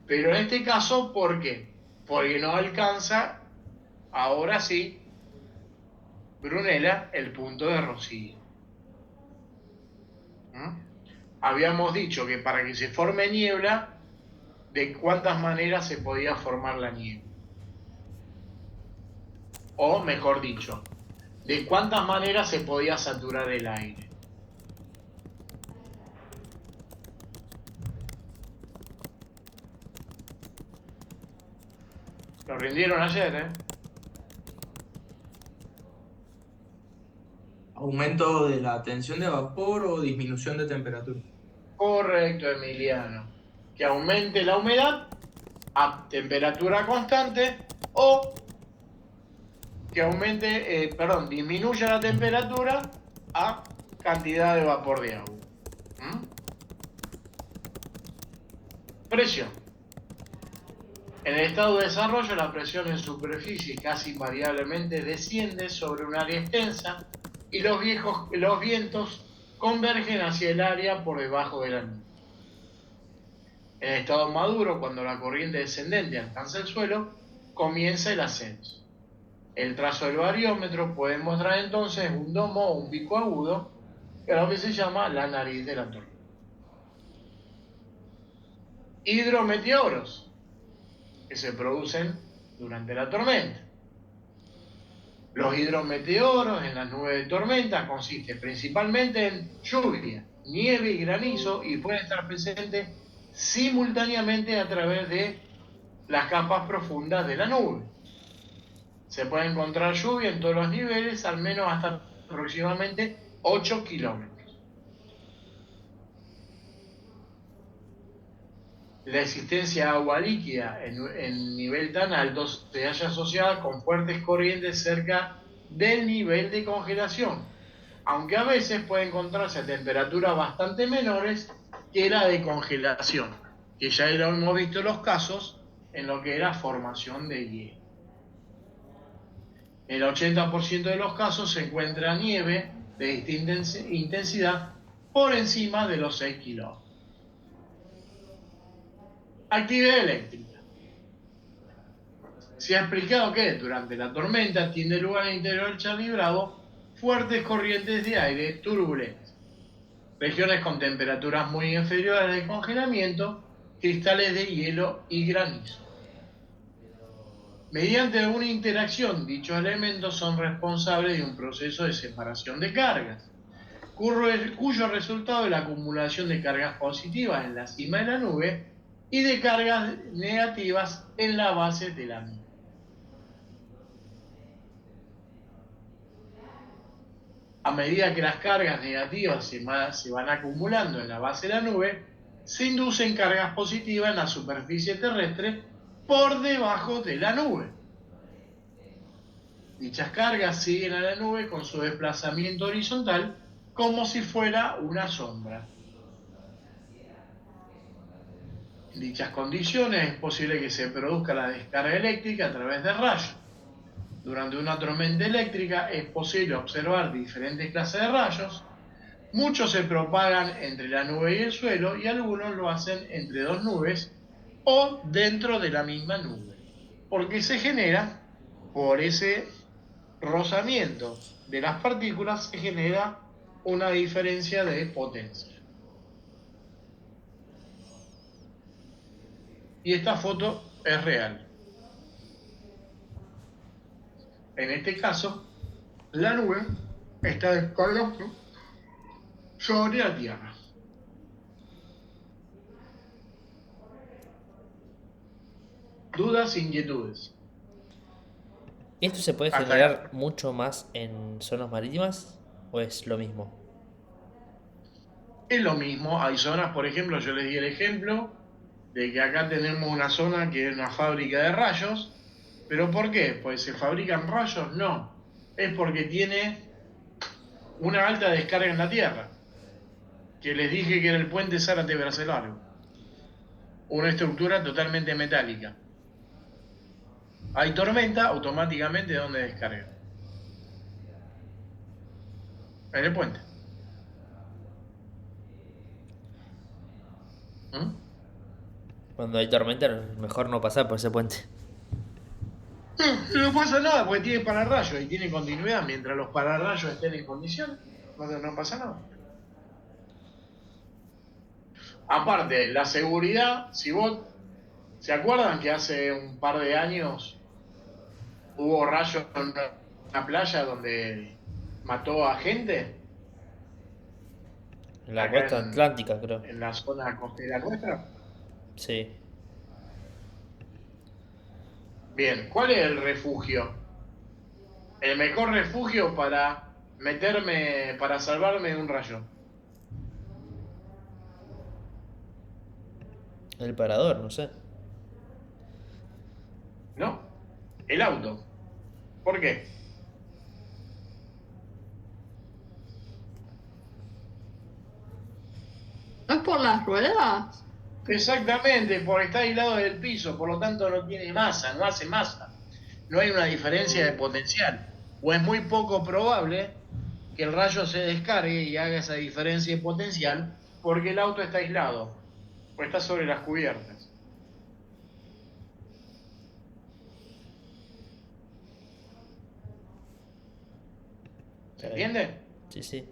Pero en este caso, ¿por qué? Porque no alcanza, ahora sí, Brunella, el punto de rocío. ¿Mm? Habíamos dicho que para que se forme niebla, de cuántas maneras se podía formar la niebla. O mejor dicho, de cuántas maneras se podía saturar el aire. Lo rindieron ayer, ¿eh? ¿Aumento de la tensión de vapor o disminución de temperatura? Correcto, Emiliano. Que aumente la humedad a temperatura constante o que disminuya la temperatura a cantidad de vapor de agua. ¿Mm? Presión. En el estado de desarrollo, la presión en superficie casi invariablemente desciende sobre un área extensa y los vientos convergen hacia el área por debajo de la nube. En el estado maduro, cuando la corriente descendente alcanza el suelo, comienza el ascenso. El trazo del bariómetro puede mostrar entonces un domo o un pico agudo, que es lo que se llama la nariz de la tormenta. Hidrometeoros, que se producen durante la tormenta. Los hidrometeoros en las nubes de tormenta consisten principalmente en lluvia, nieve y granizo y pueden estar presentes simultáneamente a través de las capas profundas de la nube. Se puede encontrar lluvia en todos los niveles, al menos hasta aproximadamente 8 kilómetros. La existencia de agua líquida en nivel tan alto se halla asociada con fuertes corrientes cerca del nivel de congelación, aunque a veces puede encontrarse a temperaturas bastante menores que la de congelación, que ya hemos visto los casos en lo que era formación de hielo. En el 80% de los casos se encuentra nieve de distinta intensidad por encima de los 6 kilómetros. Actividad eléctrica. Se ha explicado que durante la tormenta tiene lugar en el interior del Charlie Bravo fuertes corrientes de aire turbulentas, regiones con temperaturas muy inferiores de congelamiento, cristales de hielo y granizo. Mediante una interacción, dichos elementos son responsables de un proceso de separación de cargas, cuyo resultado es la acumulación de cargas positivas en la cima de la nube y de cargas negativas en la base de la misma. A medida que las cargas negativas se van acumulando en la base de la nube, se inducen cargas positivas en la superficie terrestre por debajo de la nube. Dichas cargas siguen a la nube con su desplazamiento horizontal como si fuera una sombra. En dichas condiciones es posible que se produzca la descarga eléctrica a través de rayos. Durante una tormenta eléctrica es posible observar diferentes clases de rayos. Muchos se propagan entre la nube y el suelo y algunos lo hacen entre dos nubes o dentro de la misma nube, porque se genera, por ese rozamiento de las partículas, se genera una diferencia de potencia. Y esta foto es real. En este caso, la nube está descargando sobre la Tierra. ¿Dudas, inquietudes? ¿Esto se puede Hasta generar acá. mucho más en zonas marítimas o es lo mismo? Es lo mismo, hay zonas, por ejemplo, yo les di el ejemplo de que acá tenemos una zona que es una fábrica de rayos, pero ¿por qué? Pues se fabrican rayos, no, es porque tiene una alta descarga en la Tierra, que les dije que era el puente Zárate-Bracelargo, una estructura totalmente metálica. Hay tormenta, automáticamente ¿de dónde descarga? En el puente. ¿Mm? Cuando hay tormenta, mejor no pasar por ese puente. No pasa nada porque tiene pararrayos y tiene continuidad. Mientras los pararrayos estén en condición, no pasa nada. Aparte, la seguridad, si vos se acuerdan que hace un par de años hubo rayos en una playa donde mató a gente. En la Acá costa atlántica, creo. en la zona costera nuestra. Sí. Bien, ¿cuál es el refugio? El mejor refugio para meterme, para salvarme de un rayo. El parador, no sé. ¿No? El auto. ¿Por qué? ¿No es por las ruedas? Exactamente, porque está aislado del piso, por lo tanto no tiene masa, no hace masa. No hay una diferencia de potencial. O es muy poco probable que el rayo se descargue y haga esa diferencia de potencial porque el auto está aislado, o está sobre las cubiertas. ¿Se entiende? Sí, sí.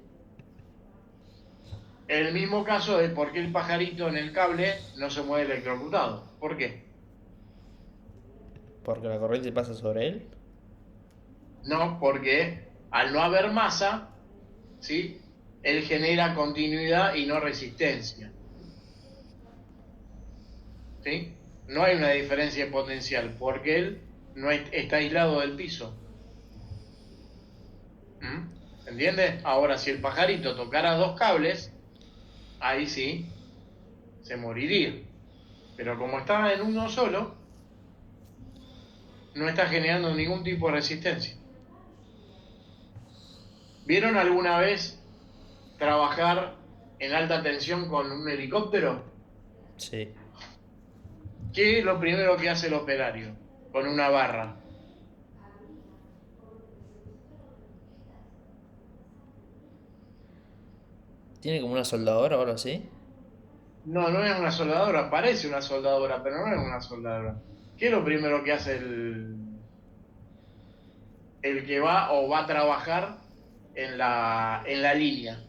El mismo caso de por qué el pajarito en el cable no se mueve electrocutado. ¿Por qué? Porque la corriente pasa sobre él. No, porque al no haber masa, ¿sí? Él genera continuidad y no resistencia. ¿Sí? No hay una diferencia de potencial porque él no está aislado del piso. ¿Mm? ¿Entiendes? Ahora, si el pajarito tocara dos cables, ahí sí, se moriría. Pero como estaba en uno solo, no está generando ningún tipo de resistencia. ¿Vieron alguna vez trabajar en alta tensión con un helicóptero? Sí. ¿Qué es lo primero que hace el operario con una barra? ¿Tiene como una soldadora o algo así? No, no es una soldadora, parece una soldadora, pero no es una soldadora. ¿Qué es lo primero que hace el que va o va a trabajar en la línea?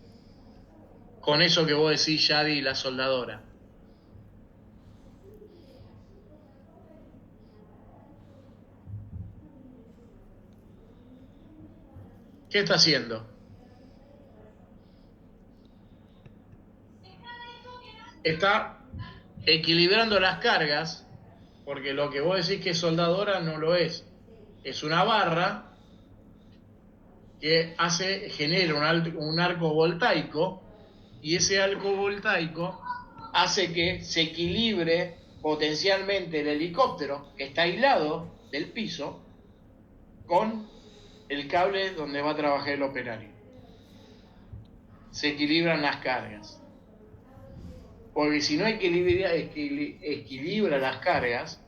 Con eso que vos decís, Yadi, la soldadora. ¿Qué está haciendo? Está equilibrando las cargas, porque lo que vos decís que es soldadora no lo es. Es una barra que genera un arco voltaico, y ese arco voltaico hace que se equilibre potencialmente el helicóptero, que está aislado del piso, con el cable donde va a trabajar el operario. Se equilibran las cargas. Porque si no equilibra las cargas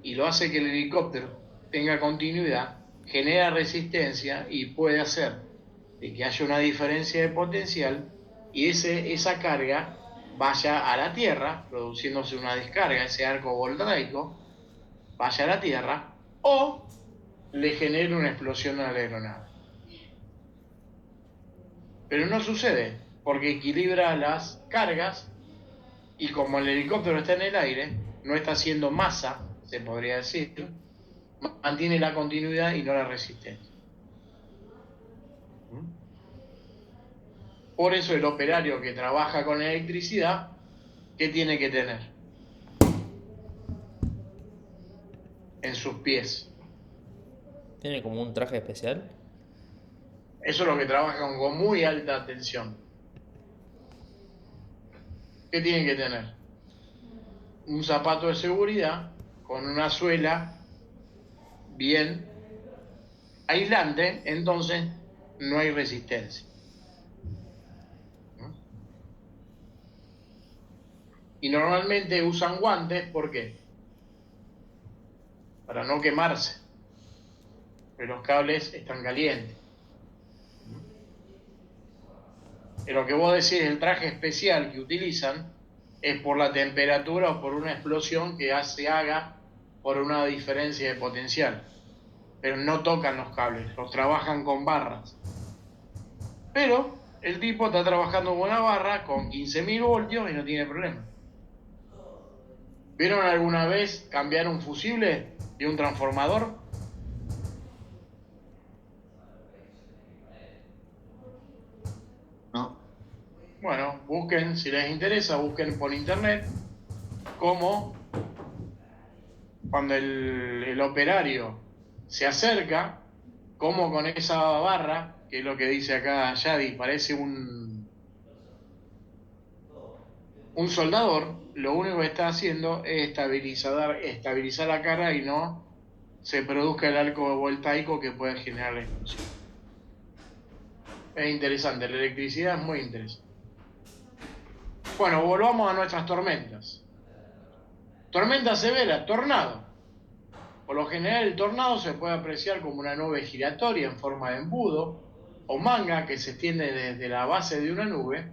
y lo hace que el helicóptero tenga continuidad, genera resistencia y puede hacer de que haya una diferencia de potencial y esa carga vaya a la Tierra, produciéndose una descarga, ese arco voltaico vaya a la Tierra, o le genere una explosión a la aeronave. Pero no sucede, porque equilibra las cargas y como el helicóptero está en el aire, no está haciendo masa, se podría decir, mantiene la continuidad y no la resistencia. Por eso el operario que trabaja con electricidad, ¿qué tiene que tener? En sus pies. ¿Tiene como un traje especial? Eso es lo que trabajan con muy alta tensión. ¿Qué tienen que tener? Un zapato de seguridad con una suela bien aislante, entonces no hay resistencia. Y normalmente usan guantes, ¿por qué? Para no quemarse, porque los cables están calientes. Lo que vos decís, el traje especial que utilizan es por la temperatura o por una explosión que se haga por una diferencia de potencial. pero no tocan los cables, los trabajan con barras. Pero el tipo está trabajando con una barra con 15.000 voltios y no tiene problema. ¿Vieron alguna vez cambiar un fusible de un transformador? ¿No? Bueno, busquen, si les interesa, busquen por internet cómo cuando el operario se acerca, cómo con esa barra, que es lo que dice acá Yadi, parece un soldador, lo único que está haciendo es estabilizar la carga y no se produzca el arco voltaico que puede generar la explosión. Es interesante, la electricidad es muy interesante. Bueno, volvamos a nuestras tormentas. Tormenta severa, tornado. Por lo general el tornado se puede apreciar como una nube giratoria en forma de embudo o manga que se extiende desde la base de una nube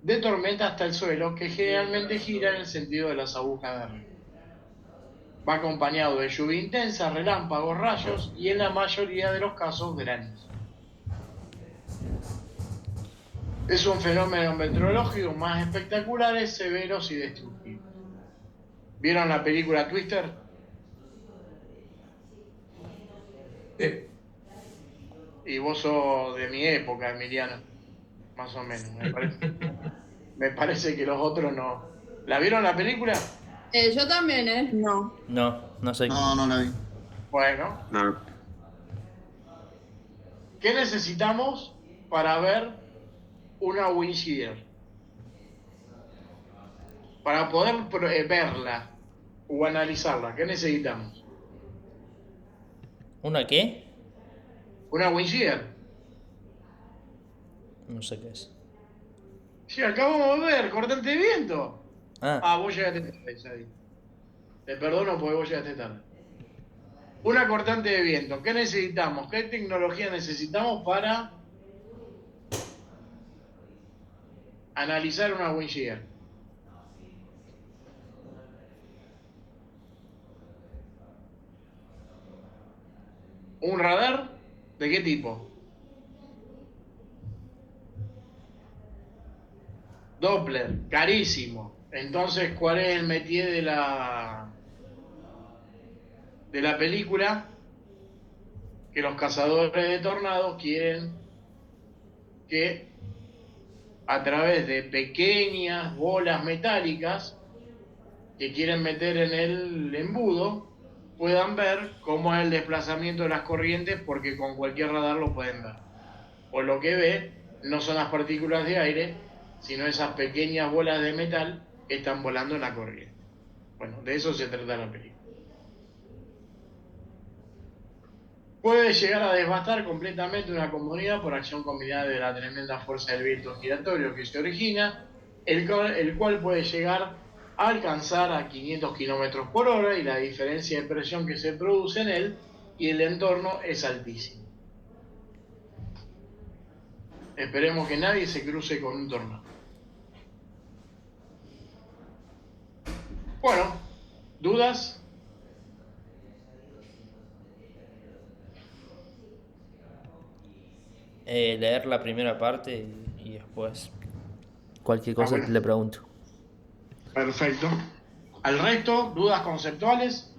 de tormenta hasta el suelo, que generalmente gira en el sentido de las agujas de río. Va acompañado de lluvia intensa, relámpagos, rayos y en la mayoría de los casos granizo. Es un fenómeno meteorológico más espectaculares, severos y destructivos. ¿Vieron la película Twister? Y vos sos de mi época, Emiliano, más o menos, me parece. Me parece que los otros no. ¿La vieron la película? Yo también, ¿eh? No. No soy. No la vi. Bueno, No. ¿qué necesitamos para ver una wind shear? Para poder verla o analizarla, ¿qué necesitamos? ¿Una qué? Una wind shear. No sé qué es. Sí, acabamos de ver, cortante de viento. Ah, Vos llegaste tarde, Yadi. Te perdono porque vos llegaste tarde. Una cortante de viento. ¿Qué necesitamos? ¿Qué tecnología necesitamos para analizar una wind shear? ¿Un radar? ¿De qué tipo? Doppler, carísimo. Entonces, ¿cuál es el métier de la película? Que los cazadores de tornados quieren que a través de pequeñas bolas metálicas que quieren meter en el embudo puedan ver cómo es el desplazamiento de las corrientes, porque con cualquier radar lo pueden ver. Por lo que ve, no son las partículas de aire, sino esas pequeñas bolas de metal que están volando en la corriente. Bueno, de eso se trata la película. Puede llegar a devastar completamente una comunidad por acción combinada de la tremenda fuerza del viento giratorio que se origina, el cual puede llegar a alcanzar a 500 km por hora, y la diferencia de presión que se produce en él y el entorno es altísima. Esperemos que nadie se cruce con un tornado. Bueno, ¿dudas? leer la primera parte y después cualquier cosa bueno. le pregunto. Perfecto. ¿Al resto, dudas conceptuales?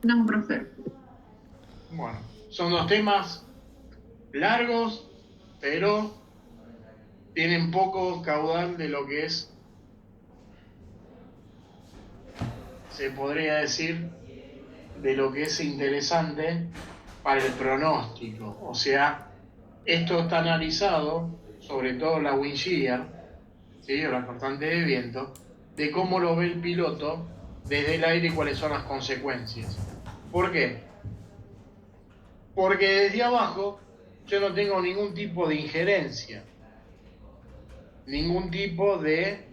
No, profe. Bueno, son dos temas largos, pero tienen poco caudal de lo que es, se podría decir, de lo que es interesante para el pronóstico. O sea, esto está analizado, sobre todo la wind shear, ¿sí? O la cortante de viento, de cómo lo ve el piloto desde el aire y cuáles son las consecuencias. ¿Por qué? Porque desde abajo yo no tengo ningún tipo de injerencia, ningún tipo de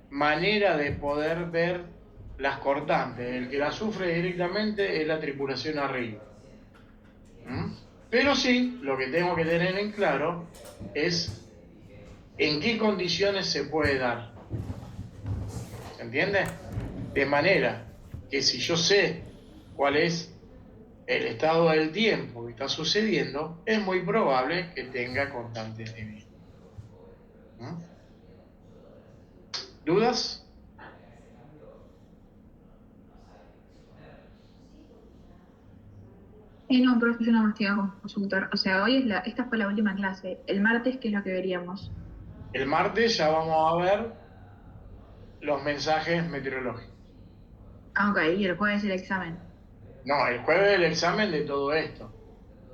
manera de poder ver las cortantes. El que las sufre directamente es la tripulación arriba. Pero sí, lo que tengo que tener en claro es en qué condiciones se puede dar. ¿Se entiende? De manera que si yo sé cuál es el estado del tiempo que está sucediendo, es muy probable que tenga constantes de viento. ¿Dudas? No, profe, yo no más te iba a consultar. O sea, esta fue la última clase. El martes, ¿qué es lo que veríamos? El martes ya vamos a ver los mensajes meteorológicos. Ah, ok, y el jueves el examen. No, el jueves el examen de todo esto.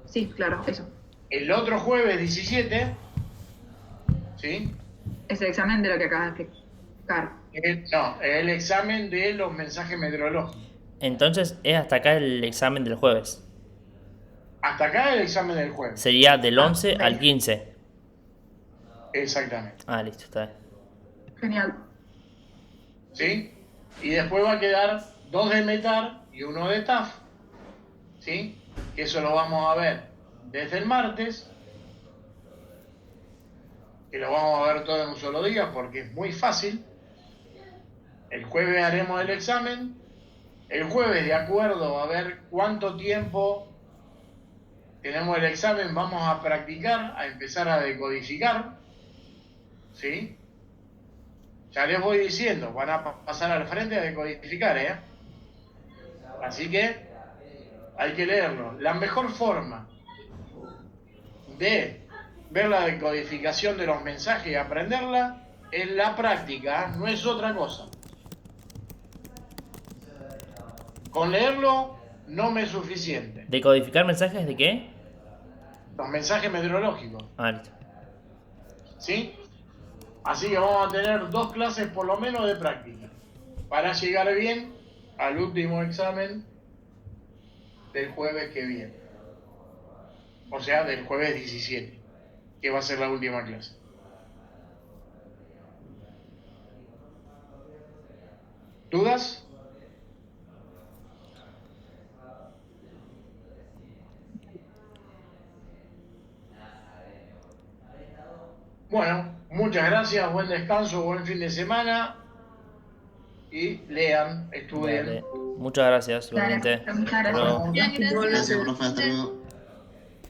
Sí, claro, eso. El otro jueves 17, ¿sí? Es el examen de lo que acabas de explicar. No, el examen de los mensajes meteorológicos. Entonces es hasta acá el examen del jueves. Hasta acá el examen del jueves. Sería del 11 ok. al 15. Exactamente. Ah, listo, está bien. Genial. ¿Sí? Y después va a quedar 2 de METAR y 1 de TAF. ¿Sí? Que eso lo vamos a ver desde el martes. Que lo vamos a ver todo en un solo día porque es muy fácil. El jueves haremos el examen. El jueves, de acuerdo a ver cuánto tiempo tenemos el examen, vamos a practicar, a empezar a decodificar. ¿Sí? Ya les voy diciendo, van a pasar al frente a decodificar, ¿eh? Así que hay que leerlo. La mejor forma de ver la decodificación de los mensajes y aprenderla es la práctica, no es otra cosa. Con leerlo no me es suficiente. ¿Decodificar mensajes de qué? Los mensajes meteorológicos, Ah, listo. ¿sí? Así que vamos a tener 2 clases por lo menos de práctica para llegar bien al último examen del jueves que viene. O sea, del jueves 17, que va a ser la última clase. ¿Dudas? Bueno, muchas gracias, buen descanso, buen fin de semana y lean, estudien. Dale. Muchas gracias, igualmente. Muchas gracias. Hasta luego. Bien, gracias. Gracias, profe. Hasta luego.